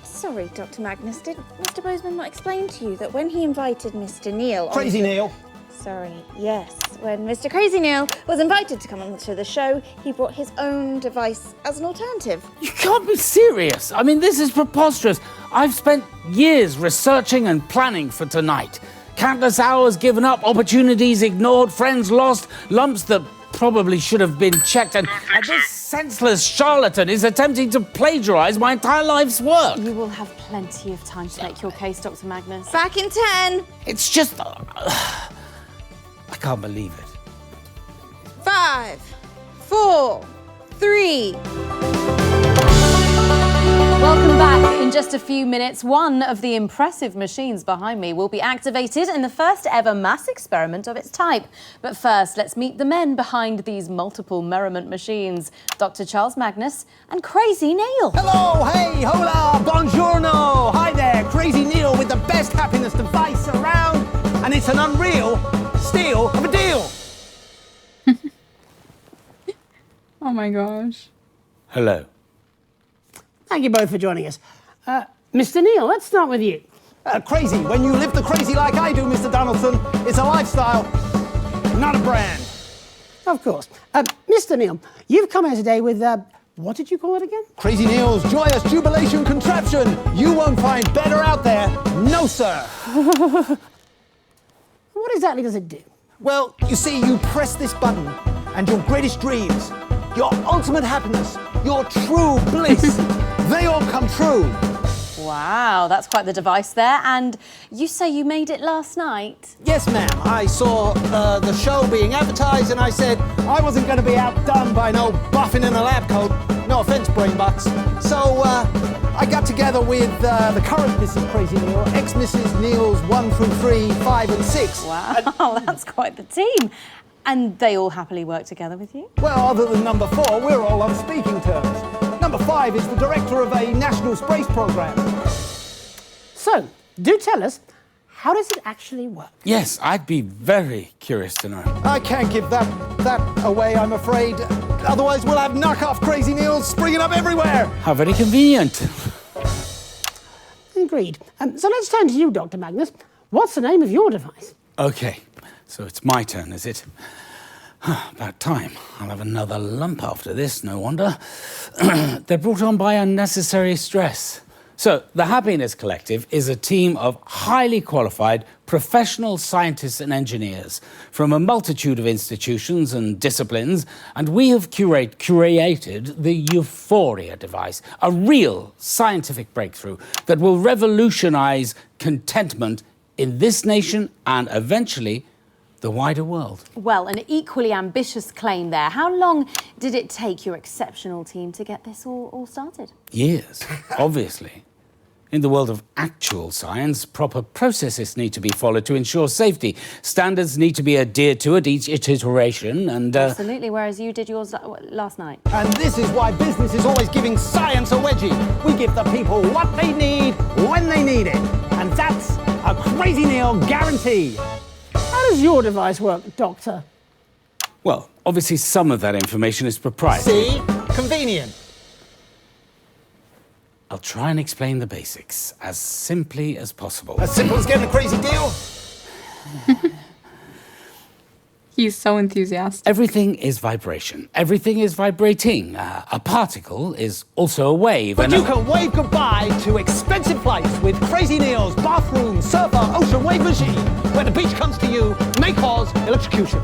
Sorry, Dr. Magnus, did Mr. Bozeman not explain to you that when he invited Mr. Neil... Crazy Neil. Sorry, yes. When Mr. Crazy Neil was invited to come on to the show, he brought his own device as an alternative. You can't be serious. I mean, this is preposterous. I've spent years researching and planning for tonight. Countless hours given up, opportunities ignored, friends lost, lumps that probably should have been checked, and this senseless charlatan is attempting to plagiarize my entire life's work. You will have plenty of time to make your case, Dr. Magnus. Back in 10. It's just... I can't believe it. 5, 4, 3. Welcome back. In just a few minutes, one of the impressive machines behind me will be activated in the first ever mass experiment of its type. But first, let's meet the men behind these multiple merriment machines, Dr. Charles Magnus and Crazy Neil. Hello, hey, hola, buongiorno. Hi there, Crazy Neil with the best happiness device around. And it's an unreal steal of a deal. Oh my gosh. Hello. Thank you both for joining us. Mr. Neil, let's start with you. Crazy. When you live the crazy like I do, Mr. Donaldson, it's a lifestyle, not a brand. Of course. Mr. Neil, you've come here today with What did you call it again? Crazy Neil's joyous jubilation contraption. You won't find better out there. No, sir. What exactly does it do? Well, you see, you press this button and your greatest dreams, your ultimate happiness, your true bliss, they all come true. Wow, that's quite the device there. And you say you made it last night? Yes, ma'am. I saw the show being advertised and I said I wasn't going to be outdone by no buffing in a lab coat. No offence, brainbox. So I got together with the current Mrs. Crazy Neil, ex-Mrs. Neil's 1 through 3, 5 and 6. Wow, that's quite the team. And they all happily work together with you? Well, other than number 4, we're all on speaking terms. Number 5 is the director of a national space program. So, do tell us, how does it actually work? Yes, I'd be very curious to know. I can't give that away, I'm afraid. Otherwise, we'll have knockoff Crazy Neils springing up everywhere. How very convenient. Agreed. So let's turn to you, Dr. Magnus. What's the name of your device? Okay, so it's my turn, is it? About time. I'll have another lump after this, no wonder. They're brought on by unnecessary stress. So, the Happiness Collective is a team of highly qualified professional scientists and engineers from a multitude of institutions and disciplines, and we have curated the Euphoria device, a real scientific breakthrough that will revolutionize contentment in this nation and eventually the wider world. Well, an equally ambitious claim there. How long did it take your exceptional team to get this all started? Years, obviously. In the world of actual science, proper processes need to be followed to ensure safety. Standards need to be adhered to at each iteration and... Absolutely, whereas you did yours last night. And this is why business is always giving science a wedgie. We give the people what they need when they need it. And that's a Crazy Neil guarantee. How does your device work, Doctor? Well, obviously some of that information is proprietary. See? Convenient. I'll try and explain the basics as simply as possible. As simple as getting a crazy deal? He's so enthusiastic. Everything is vibration. Everything is vibrating. A particle is also a wave. But you can wave goodbye to expensive flights with Crazy Neil's bathroom, surfer, ocean wave machine. When the beach comes to you, may cause electrocution.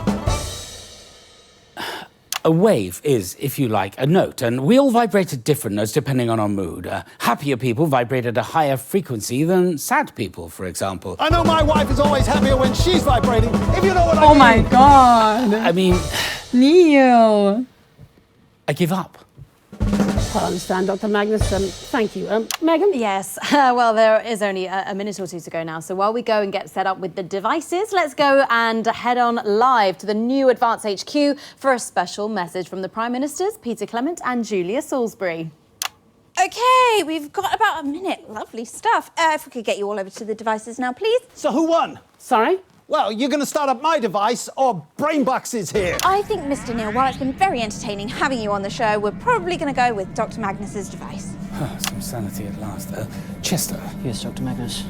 A wave is, if you like, a note, and we all vibrate at different notes depending on our mood. Happier people vibrate at a higher frequency than sad people, for example. I know my wife is always happier when she's vibrating, if you know what I mean. Oh my god! I mean... Neil! I give up. I understand, Dr. Magnus. Thank you. Megan? Yes. Well, there is only a minute or two to go now. So while we go and get set up with the devices, let's go and head on live to the new Advance HQ for a special message from the Prime Ministers, Peter Clement and Julia Salisbury. Okay, we've got about a minute. Lovely stuff. If we could get you all over to the devices now, please. So who won? Sorry? Well, you're going to start up my device, or Brainbox is here. I think, Mr. Neil, while it's been very entertaining having you on the show, we're probably going to go with Dr. Magnus's device. Some sanity at last. Chester. Yes, Dr. Magnus.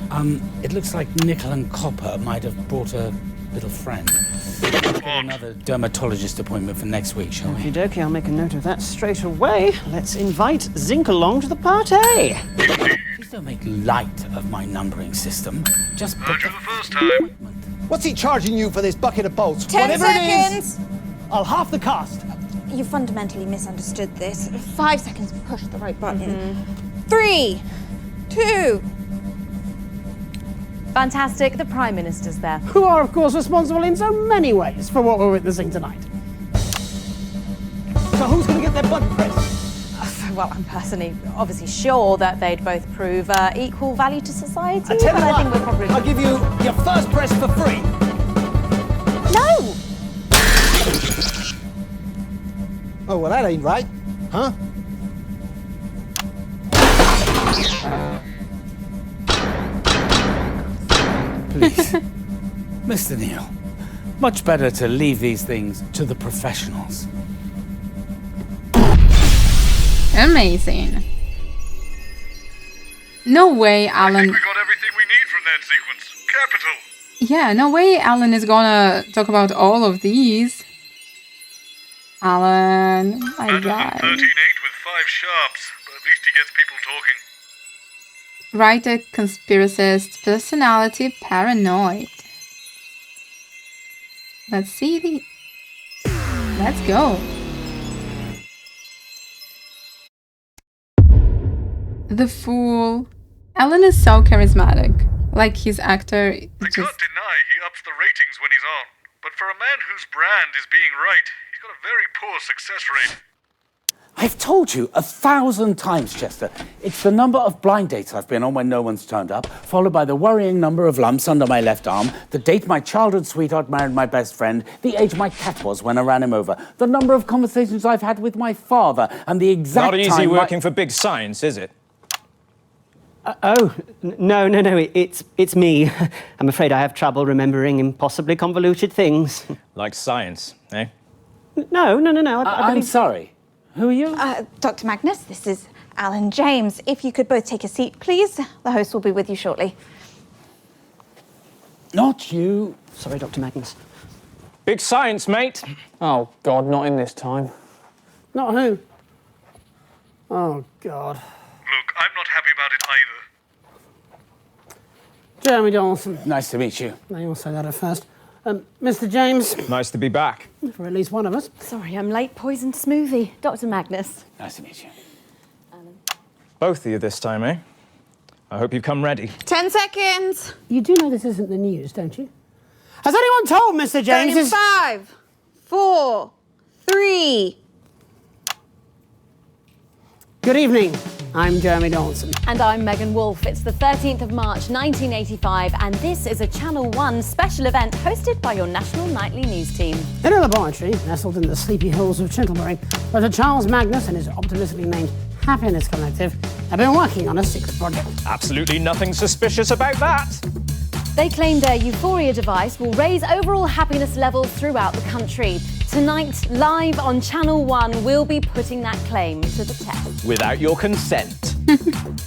It looks like nickel and copper might have brought a little friend. Let's get another dermatologist appointment for next week, shall we? Okie dokie, I'll make a note of that straight away. Let's invite Zinc along to the party. Please don't make light of my numbering system. Just Heard you the first time. What's he charging you for this bucket of bolts? 10 Whatever seconds. it is, I'll half the cost. You fundamentally misunderstood this. 5 seconds, push the right button. 3, 2. Fantastic. The Prime Minister's there. Who are, of course, responsible in so many ways for what we're witnessing tonight. So who's going to get their button pressed? Well, I'm personally obviously sure that they'd both prove equal value to society. I tell but you I what, think we're probably... I'll give you your first press for free. No! Oh, well, that ain't right, huh? Please. Mr. Neil, much better to leave these things to the professionals. Amazing. No way, I Alan. think we got everything we need from that sequence. Capital. Yeah, no way Alan is gonna talk about all of these. Alan, my God. 13.8 with 5 sharps, but at least he gets people talking. Writer, conspiracist, personality, paranoid. Let's see the... Let's go. The Fool. Alan is so charismatic. Like his actor... I can't deny he ups the ratings when he's on. But for a man whose brand is being right, he's got a very poor success rate. I've told you 1,000 times, Chester. It's the number of blind dates I've been on when no one's turned up, followed by the worrying number of lumps under my left arm, the date my childhood sweetheart married my best friend, the age my cat was when I ran him over, the number of conversations I've had with my father, and the exact time... Not easy working for big science, is it? No, it's me. I'm afraid I have trouble remembering impossibly convoluted things. Like science, eh? No. I'm sorry. Who are you? Dr. Magnus, this is Alan James. If you could both take a seat, please. The host will be with you shortly. Not you. Sorry, Dr. Magnus. Big science, mate. Oh, God, not in this time. Not who? Oh, God. Look, I'm not happy about it either. Jeremy Donaldson. Nice to meet you. No, you'll say that at first. Mr. James. Nice to be back. For at least one of us. Sorry, I'm late. Poisoned smoothie. Dr. Magnus. Nice to meet you. Both of you this time, eh? I hope you've come ready. 10 seconds. You do know this isn't the news, don't you? Has anyone told Mr. James? In 5, 4, 3. Good evening. I'm Jeremy Donaldson. And I'm Megan Wolfe. It's the 13th of March, 1985, and this is a Channel 1 special event hosted by your national nightly news team. In a laboratory nestled in the sleepy hills of Chintlebury, Dr. Charles Magnus and his optimistically named Happiness Collective have been working on a 6th project. Absolutely nothing suspicious about that. They claim their Euphoria device will raise overall happiness levels throughout the country. Tonight, live on Channel 1, we'll be putting that claim to the test. Without your consent.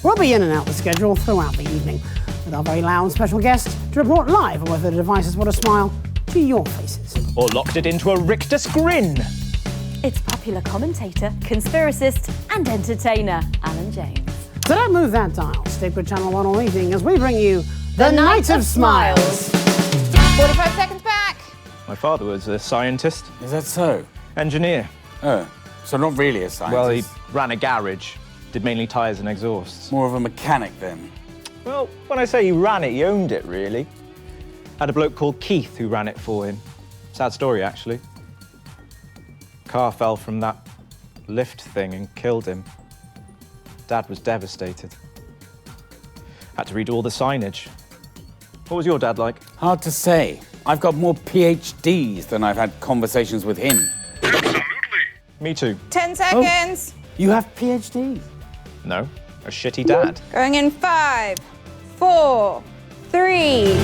We'll be in and out the schedule throughout the evening, with our very loud special guest to report live on whether the device has brought a smile to your faces. Or locked it into a rictus grin. It's popular commentator, conspiracist, and entertainer, Alan James. So don't move that dial. Stick with Channel 1 all evening as we bring you The Night of Smiles. 45 seconds back. My father was a scientist. Is that so? Engineer. Oh, so not really a scientist. Well, he ran a garage. Did mainly tyres and exhausts. More of a mechanic then. Well, when I say he ran it, he owned it, really. Had a bloke called Keith who ran it for him. Sad story, actually. Car fell from that lift thing and killed him. Dad was devastated. Had to read all the signage. What was your dad like? Hard to say. I've got more PhDs than I've had conversations with him. Absolutely. Me too. 10 seconds. You have PhDs? No, a shitty dad. Going in 5, 4, 3.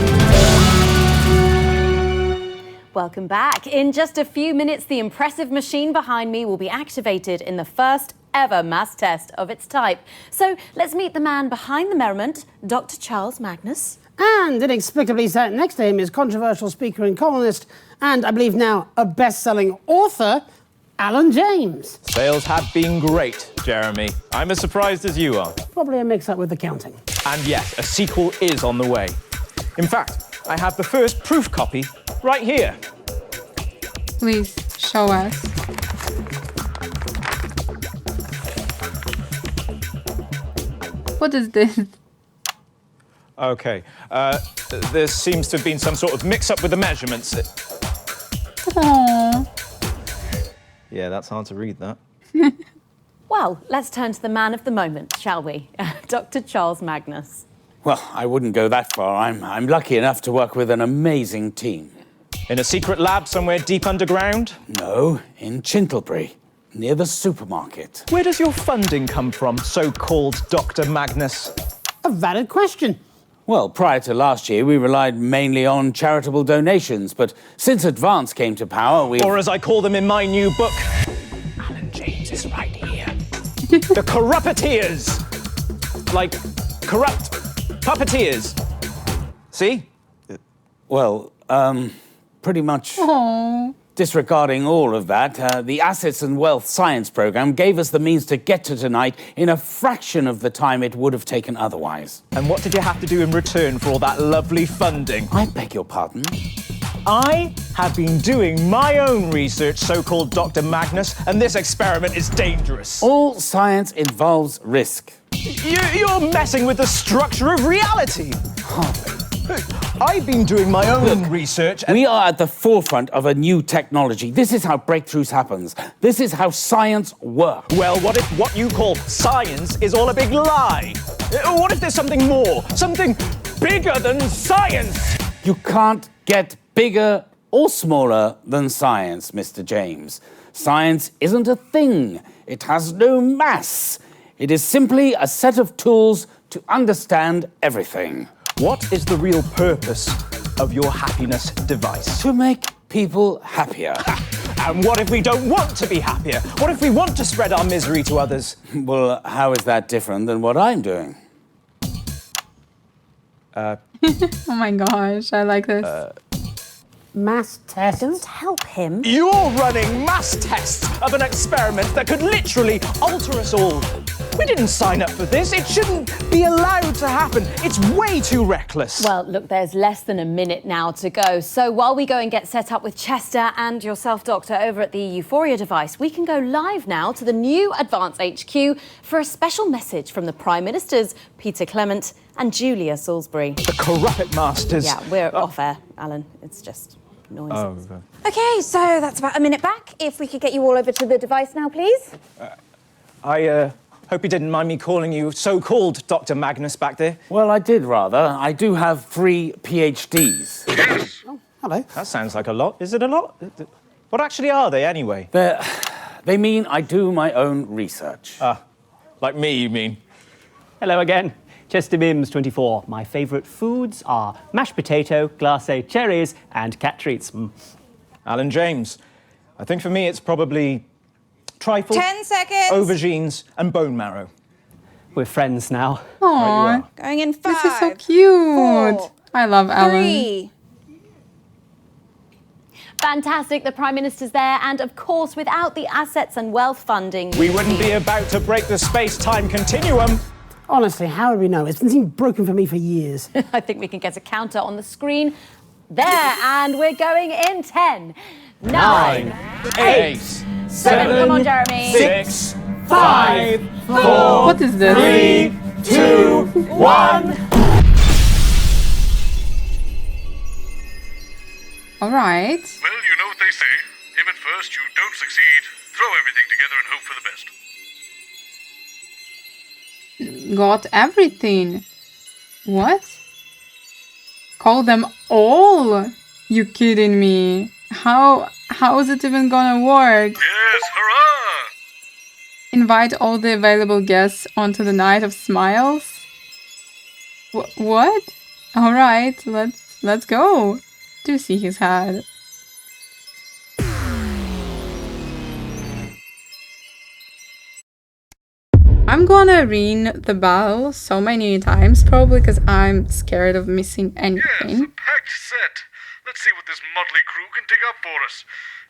Welcome back. In just a few minutes, the impressive machine behind me will be activated in the first ever mass test of its type. So let's meet the man behind the merriment, Dr. Charles Magnus. And inexplicably sat next to him is controversial speaker and columnist, and I believe now a best-selling author, Alan James. Sales have been great, Jeremy. I'm as surprised as you are. Probably a mix-up with the counting. And yes, a sequel is on the way. In fact, I have the first proof copy right here. Please, show us. What is this? Okay, there seems to have been some sort of mix-up with the measurements. Aww. Yeah, that's hard to read, that. Well, let's turn to the man of the moment, shall we? Dr. Charles Magnus. Well, I wouldn't go that far. I'm lucky enough to work with an amazing team. In a secret lab somewhere deep underground? No, in Chintlebury, near the supermarket. Where does your funding come from, so-called Dr. Magnus? A valid question. Well, prior to last year, we relied mainly on charitable donations, but since Advance came to power, we... Or as I call them in my new book, Alan James is right here. The corrupteers! Like, corrupt puppeteers. See? Well, pretty much... Aww. Disregarding all of that, the Assets and Wealth Science program gave us the means to get to tonight in a fraction of the time it would have taken otherwise. And what did you have to do in return for all that lovely funding? I beg your pardon? I have been doing my own research, so-called Dr. Magnus, and this experiment is dangerous. All science involves risk. You're messing with the structure of reality. Hardly. I've been doing my own research. And we are at the forefront of a new technology. This is how breakthroughs happen. This is how science works. Well, what if what you call science is all a big lie? What if there's something more? Something bigger than science? You can't get bigger or smaller than science, Mr. James. Science isn't a thing. It has no mass. It is simply a set of tools to understand everything. What is the real purpose of your happiness device? To make people happier. And what if we don't want to be happier? What if we want to spread our misery to others? Well, how is that different than what I'm doing? Oh my gosh, I like this. Mass tests. Don't help him. You're running mass tests of an experiment that could literally alter us all. We didn't sign up for this. It shouldn't be allowed to happen. It's way too reckless. Well, look, there's less than a minute now to go. So while we go and get set up with Chester and yourself, Doctor, over at the Euphoria device, we can go live now to the new Advance HQ for a special message from the Prime Ministers, Peter Clement and Julia Salisbury. The corrupt masters. Yeah, we're off air, Alan. It's just noise. Oh, Okay, so that's about a minute back. If we could get you all over to the device now, please. I hope you didn't mind me calling you so-called Dr. Magnus back there. Well, I did rather. I do have 3 PhDs. Yes. Oh, hello. That sounds like a lot. Is it a lot? What actually are they, anyway? They mean I do my own research. Like me, you mean? Hello again. Chester Mims, 24. My favourite foods are mashed potato, glacé cherries, and cat treats. Alan James. I think for me it's probably trifle, 10 seconds. aubergines, and bone marrow. We're friends now. Aww, Going in 5. this is so cute. 4, I love Alan. 3. Fantastic, the Prime Minister's there, and of course, without the Assets and Wealth funding... We wouldn't be about to break the space-time continuum. Honestly, how would we know? It's been broken for me for years. I think we can get a counter on the screen. There, and we're going in 10, 9, 8, 7, come on, Jeremy. 6, 5, 4, What is this? 3, 2, 1. All right. Well, you know what they say. If at first you don't succeed, throw everything together and hope for the best. Got everything. What? Call them all? You kidding me? How is it even gonna work? Yes, hurrah! Invite all the available guests onto the night of smiles? What? All right, let's go. Do see his head. I'm gonna ring the bell so many times, probably because I'm scared of missing Yes, anything. a packed set. Let's see what this motley crew can dig up for us.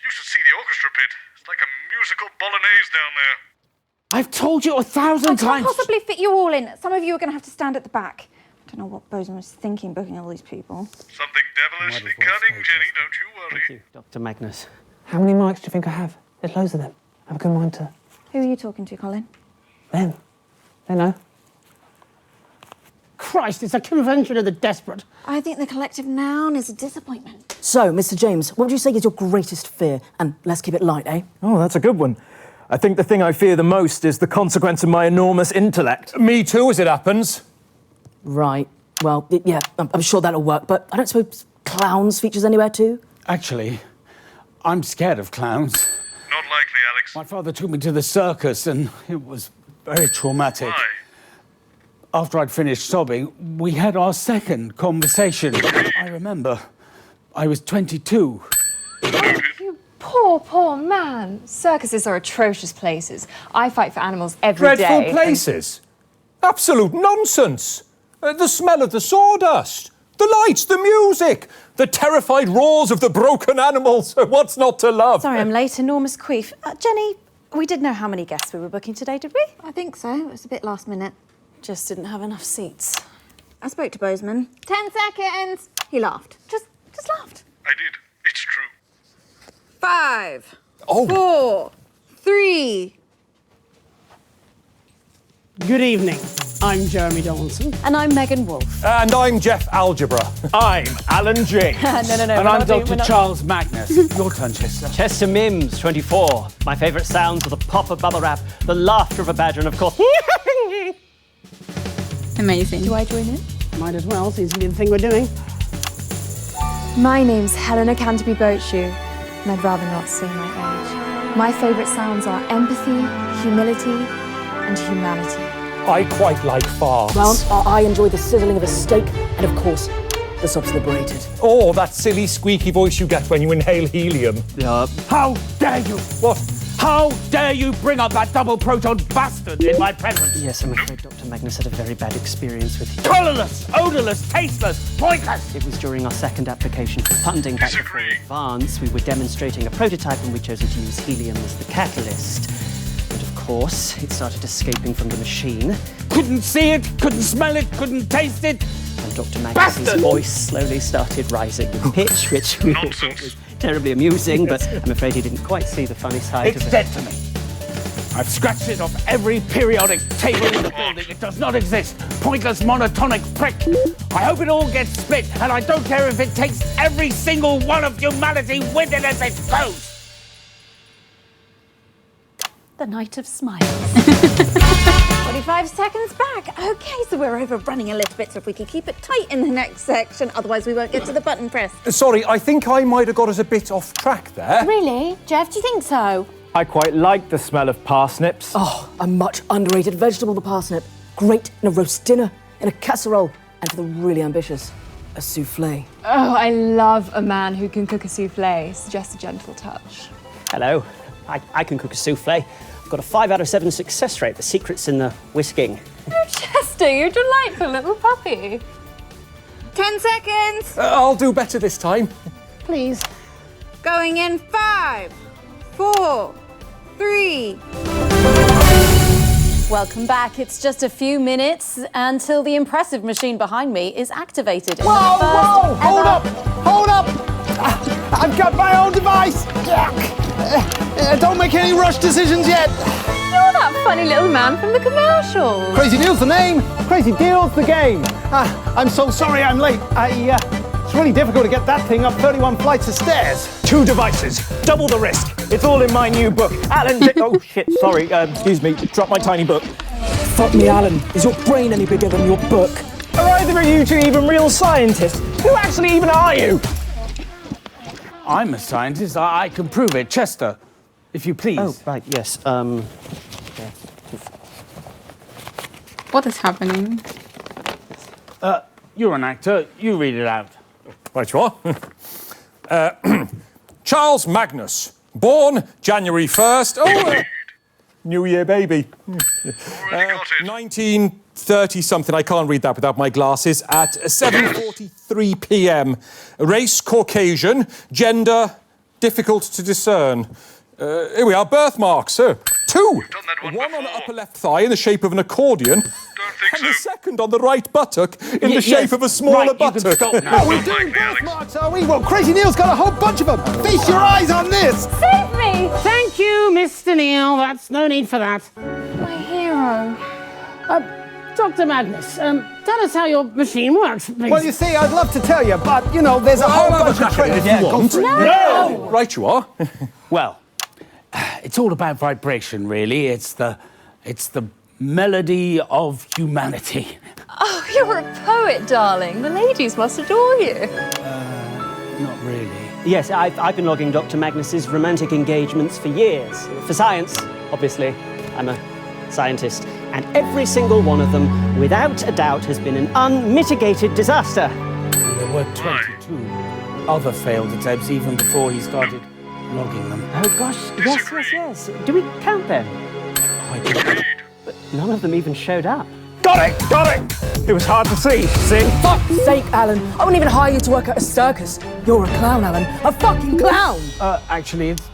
You should see the orchestra pit. It's like a musical bolognese down there. I've told you 1,000 I times. can't possibly fit you all in. Some of you are going to have to stand at the back. I don't know what Bosun was thinking booking all these people. Something devilishly cunning, Jenny, don't you worry. Thank you, Dr. Magnus. How many mics do you think I have? There's loads of them. I have a good mind to... Who are you talking to, Colin? Them. They know. Christ, it's a convention of the desperate. I think the collective noun is a disappointment. So, Mr. James, what would you say is your greatest fear? And let's keep it light, eh? Oh, that's a good one. I think the thing I fear the most is the consequence of my enormous intellect. Me too, as it happens. Right. Well, yeah, I'm sure that'll work, but I don't suppose clowns features anywhere too? Actually, I'm scared of clowns. Not likely, Alex. My father took me to the circus and it was very traumatic. Why? After I'd finished sobbing, we had our second conversation. I remember, I was 22. You poor man. Circuses are atrocious places. I fight for animals every day. Dreadful places. Absolute nonsense. The smell of the sawdust. The lights, the music, the terrified roars of the broken animals. What's not to love? Sorry, I'm late. Enormous queef. Jenny, we did know how many guests we were booking today, did we? I think so. It was a bit last minute. Just didn't have enough seats. I spoke to Bozeman. 10 seconds. He laughed. Just laughed. I did. It's true. 5, Oh. 4, 3. Good evening. I'm Jeremy Donaldson. And I'm Megan Wolfe. And I'm Geoff Algebra. I'm Alan J. No. And I'm Dr. Charles Magnus. Your turn, Chester. Chester Mims, 24. My favourite sounds are the pop of bubble wrap, the laughter of a badger, and of course... Amazing. Do I join in? Might as well, seems to be the thing we're doing. My name's Helena Canterbury-Boatshoe, and I'd rather not say my age. My favourite sounds are empathy, humility, and humanity. I quite like farts. Well, I enjoy the sizzling of a steak, and of course, the subs liberated. Oh, that silly squeaky voice you get when you inhale helium. How dare you? What? How dare you bring up that double proton bastard in my presence? Yes, I'm afraid Dr. Magnus had a very bad experience with you. Colourless, odourless, tasteless, pointless. It was during our second application for funding back before advance. We were demonstrating a prototype and we chose to use helium as the catalyst. And of course, it started escaping from the machine. Couldn't see it, couldn't smell it, couldn't taste it. And Dr. Magnus's voice slowly started rising in pitch, which we all thought was terribly amusing, but I'm afraid he didn't quite see the funny side It's of it. dead to me. I've scratched it off every periodic table in the building. It does not exist. Pointless, monotonic prick. I hope it all gets split, and I don't care if it takes every single one of humanity with it as it goes. The Night of Smiles. 25 seconds back. Okay, so we're overrunning a little bit, so if we could keep it tight in the next section, otherwise we won't get to the button press. Sorry, I think I might have got us a bit off track there. Really? Jeff, do you think so? I quite like the smell of parsnips. Oh, a much underrated vegetable, the parsnip. Great in a roast dinner, in a casserole, and for the really ambitious, a souffle. Oh, I love a man who can cook a souffle. Suggest a gentle touch. Hello, I can cook a souffle. I've got a 5 out of 7 success rate. The secret's in the whisking. Oh, Chester, you're a delightful little puppy. 10 seconds. I'll do better this time. Please. Going in 5, 4, 3. Welcome back. It's just a few minutes until the impressive machine behind me is activated. in the Whoa, first whoa! Hold ever- up! Hold up! I've got my own device! Don't make any rush decisions yet! You're that funny little man from the commercials. Crazy Deal's the name, Crazy Deal's the game. I'm so sorry I'm late. It's really difficult to get that thing up 31 flights of stairs. 2 devices, double the risk. It's all in my new book. Alan oh shit, sorry, excuse me, dropped my tiny book. Fuck me, Alan. Is your brain any bigger than your book? Are either of you two even real scientists? Who actually even are you? I'm a scientist. I can prove it. Chester, if you please. Oh, right, yes. What is happening? You're an actor. You read it out. Right you are. Charles Magnus, born January 1st. Oh, New Year baby. 1930-something, I can't read that without my glasses, at 7:43 p.m. Race, Caucasian. Gender, difficult to discern. Here we are, birthmarks. 2. One on the upper left thigh in the shape of an accordion. And the second on the right buttock in the shape of a smaller buttock. Are we doing birthmarks, are we? Well, Crazy Neil's got a whole bunch of them. Feast your eyes on this. Save me! Thank you, Mr. Neil. That's no need for that. My hero. Dr. Magnus, tell us how your machine works, please. Well, you see, I'd love to tell you, but, you know, there's a whole bunch of tricks. Yeah, go for it. No! Right you are. Well, it's all about vibration, really. It's the melody of humanity. Oh, you're a poet, darling. The ladies must adore you. Not really. Yes, I've been logging Dr. Magnus's romantic engagements for years. For science, obviously. I'm a scientist. And every single one of them, without a doubt, has been an unmitigated disaster. And there were 22 other failed attempts even before he started logging them. Oh, gosh, yes. Do we count them? I did. But none of them even showed up. God Got it! Got it! It was hard to see. Fuck's sake, Alan. I wouldn't even hire you to work at a circus. You're a clown, Alan. A fucking clown! Actually, it's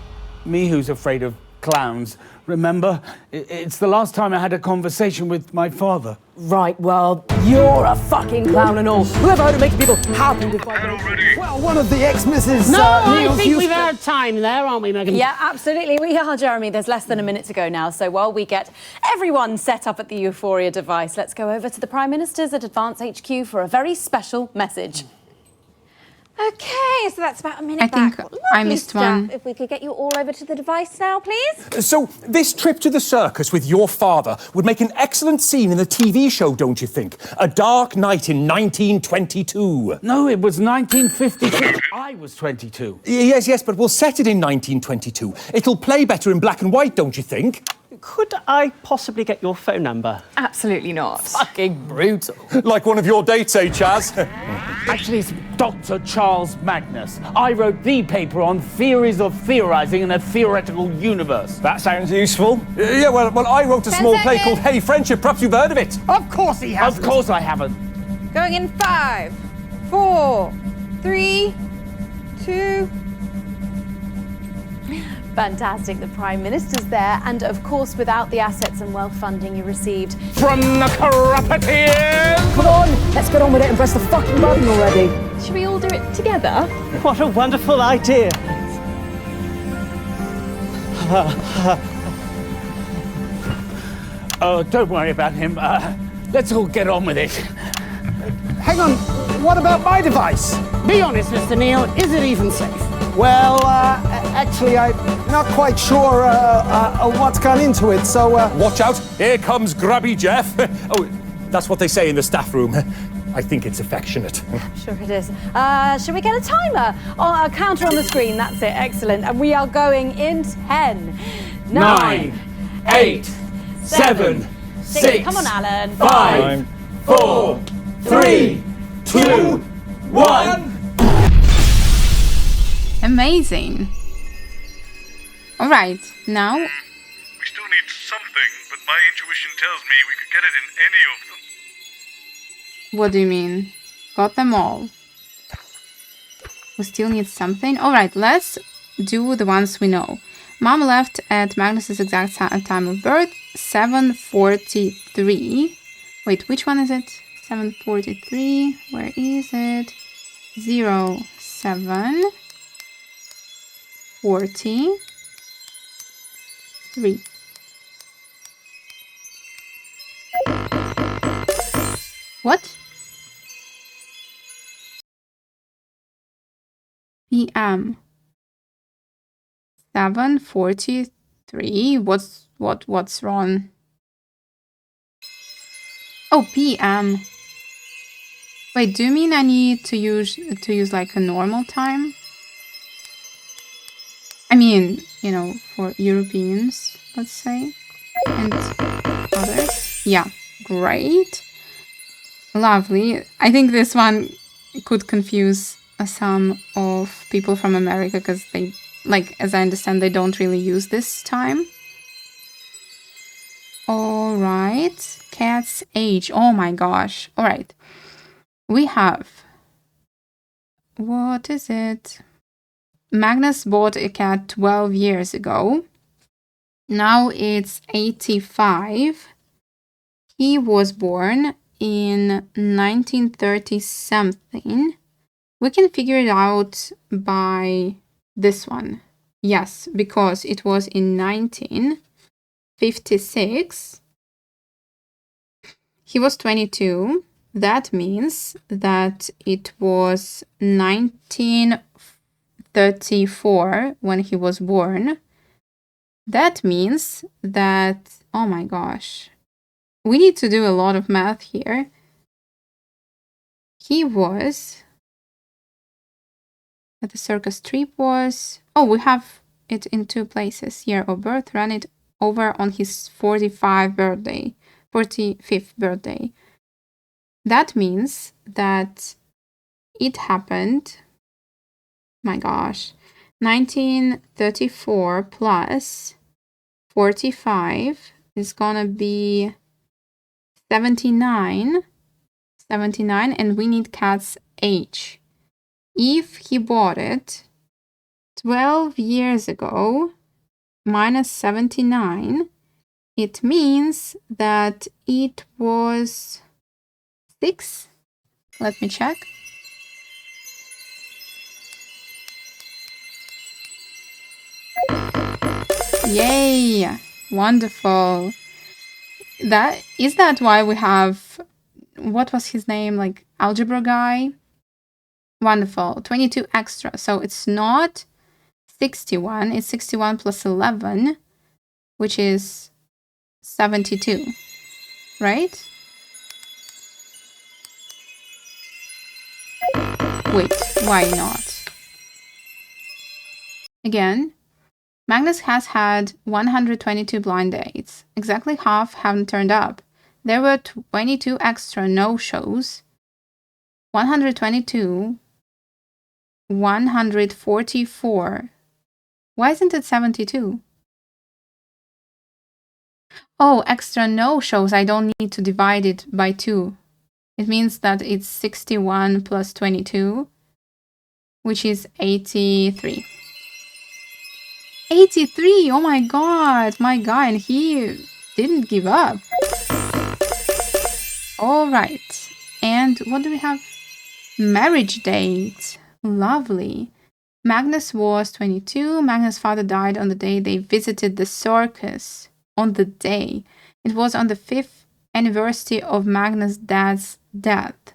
me who's afraid of clowns. Remember? It's the last time I had a conversation with my father. Right, well, you're a fucking clown and all. Whoever heard of making people happy with vibration? Well, one of the ex-Misses... No, I think we've had time there, aren't we, Megan? Yeah, absolutely. We are, Jeremy. There's less than a minute to go now. So while we get everyone set up at the Euphoria device, let's go over to the Prime Ministers at Advance HQ for a very special message. Okay, so that's about a minute I think back. I missed one. If we could get you all over to the device now, please. So, this trip to the circus with your father would make an excellent scene in the TV show, don't you think? A Dark Night in 1922. No, it was 1952. I was 22. Yes, but we'll set it in 1922. It'll play better in black and white, don't you think? Could I possibly get your phone number? Absolutely not. Fucking brutal. Like one of your dates, eh, Chaz? Actually, it's Dr. Charles Magnus. I wrote the paper on theories of theorizing in a theoretical universe. That sounds useful. Yeah, well, I wrote a small play called Hey Friendship. Perhaps you've heard of it. Of course he has. Of course I haven't. Going in 5, 4, 3, 2... Fantastic. The Prime Minister's there. And of course, without the assets and wealth funding you received from the corrupteers. Come on, let's get on with it and press the fucking button already. Should we all do it together? What a wonderful idea. Oh, don't worry about him. Let's all get on with it. Hang on, what about my device? Be honest, Mr. Neil, is it even safe? Well, actually, I'm not quite sure what's gone into it, so... Watch out, here comes Grubby Geoff. Oh, that's what they say in the staff room. I think it's affectionate. Sure it is. Should we get a timer? Oh, a counter on the screen, that's it, excellent. And we are going in 10, 9, 8, 7, 6, come on, Alan. 5, 4, 3, 2, 1. Amazing. All right, now... We still need something, but my intuition tells me we could get it in any of them. What do you mean? Got them all. We still need something? All right, let's do the ones we know. Mom left at Magnus's exact time of birth, 7:43. Wait, which one is it? 7:43. Where is it? 07:43. What? PM. 7:43. What's wrong? Oh, PM. Wait, do you mean I need to use like a normal time? I mean, you know, for Europeans, let's say, and others. Yeah, great. Lovely. I think this one could confuse some of people from America because they, like, as I understand, they don't really use this time. All right. Cat's age. Oh my gosh. All right. We have... What is it? Magnus bought a cat 12 years ago. Now it's 85. He was born in 1930 something. We can figure it out by this one. Yes, because it was in 1956. He was 22. That means that it was 1934 when he was born. That means that, oh my gosh, we need to do a lot of math here. He was, at the circus trip was, oh, we have it in two places. Year of birth, ran it over on his 45th birthday. That means that it happened, my gosh, 1934 plus 45 is gonna be 79, and we need cat's age. If he bought it 12 years ago, minus 79, it means that it was 6. Let me check. Yay! Wonderful. Is that why we have, what was his name, like algebra guy? Wonderful. 22 extra. So it's not 61. It's 61 plus 11, which is 72, right? Wait, why not? Again, Magnus has had 122 blind dates. Exactly half haven't turned up. There were 22 extra no-shows. 122, 144. Why isn't it 72? Oh, extra no-shows. I don't need to divide it by 2. It means that it's 61 plus 22, which is 83. 83! Oh my god, my guy, and he didn't give up. Alright, and what do we have? Marriage date. Lovely. Magnus was 22. Magnus' father died on the day they visited the circus. On the day. It was on the 5th anniversary of Magnus' dad's death.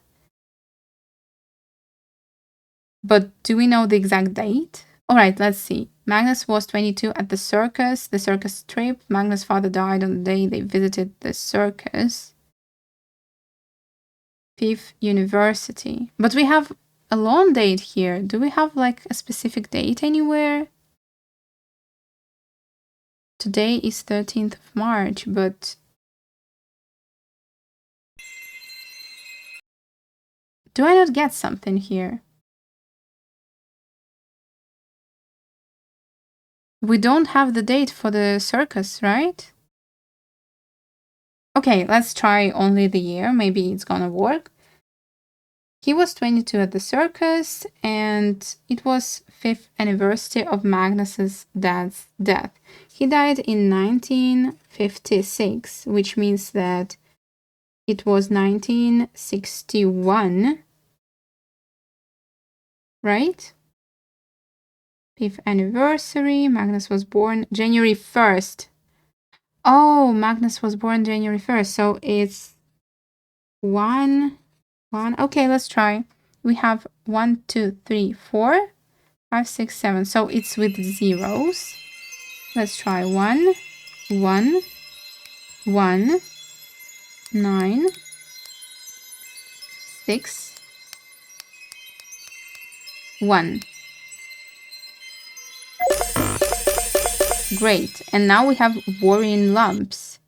But do we know the exact date? Alright, let's see. Magnus was 22 at the circus trip. Magnus' father died on the day they visited the circus. 5th university. But we have a long date here. Do we have like a specific date anywhere? Today is 13th of March, but do I not get something here? We don't have the date for the circus, right? Okay, let's try only the year. Maybe it's gonna work. He was 22 at the circus, and it was 5th anniversary of Magnus's dad's death. He died in 1956, which means that it was 1961, right? 5th anniversary. Magnus was born January 1st. Oh, Magnus was born January 1st, so it's 1. Okay, let's try. We have 1, 2, 3, 4, 5, 6, 7. So it's with zeros. Let's try 1, 1, 1, 9, 6, 1. Great. And now we have worrying lumps.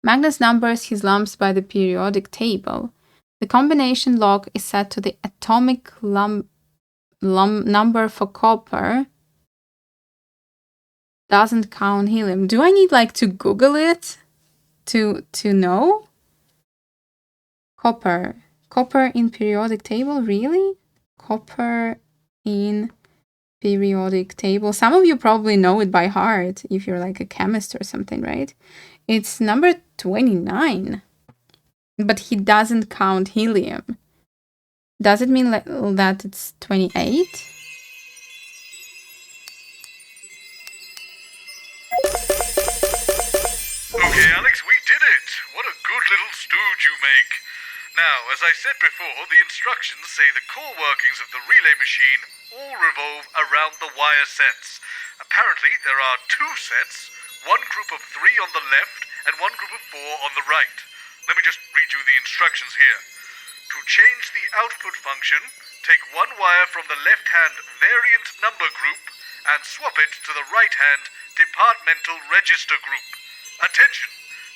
Magnus numbers his lumps by the periodic table. The combination log is set to the atomic lump number for copper. Doesn't count helium. Do I need like to Google it to know? Copper in periodic table, really? Copper in periodic table. Some of you probably know it by heart if you're like a chemist or something, right? It's number 29. But he doesn't count helium. Does it mean that it's 28? Okay, Alex, we did it! What a good little stooge you make. Now, as I said before, the instructions say the core workings of the relay machine all revolve around the wire sets. Apparently, there are 2 sets, one group of 3 on the left and one group of 4 on the right. Let me just read you the instructions here. To change the output function, take one wire from the left-hand variant number group and swap it to the right-hand departmental register group. Attention!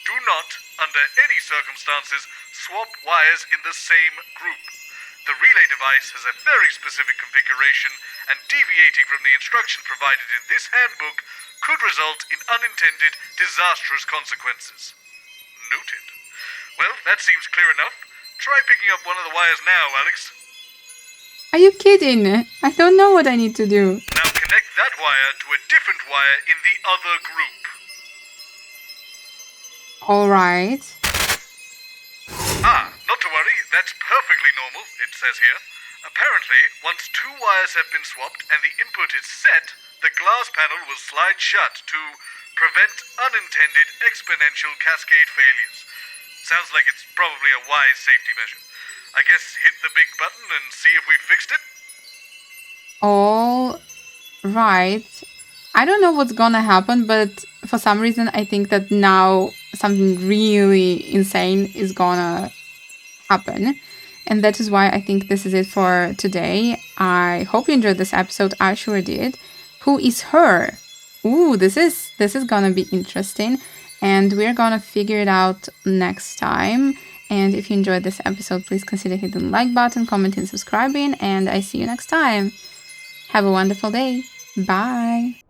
Do not, under any circumstances, swap wires in the same group. The relay device has a very specific configuration, and deviating from the instruction provided in this handbook could result in unintended, disastrous consequences. Noted. Well, that seems clear enough. Try picking up one of the wires now, Alex. Are you kidding? I don't know what I need to do. Now connect that wire to a different wire in the other group. Alright. Not to worry, that's perfectly normal, it says here. Apparently, once two wires have been swapped and the input is set, the glass panel will slide shut to prevent unintended exponential cascade failures. Sounds like it's probably a wise safety measure. I guess hit the big button and see if we fixed it? All right. I don't know what's gonna happen, but for some reason I think that now something really insane is gonna happen. And that is why I think this is it for today. I hope you enjoyed this episode. I sure did. Who is her? Ooh, this is gonna be interesting. And we're gonna figure it out next time. And if you enjoyed this episode, please consider hitting the like button, commenting, subscribing, and I see you next time. Have a wonderful day. Bye.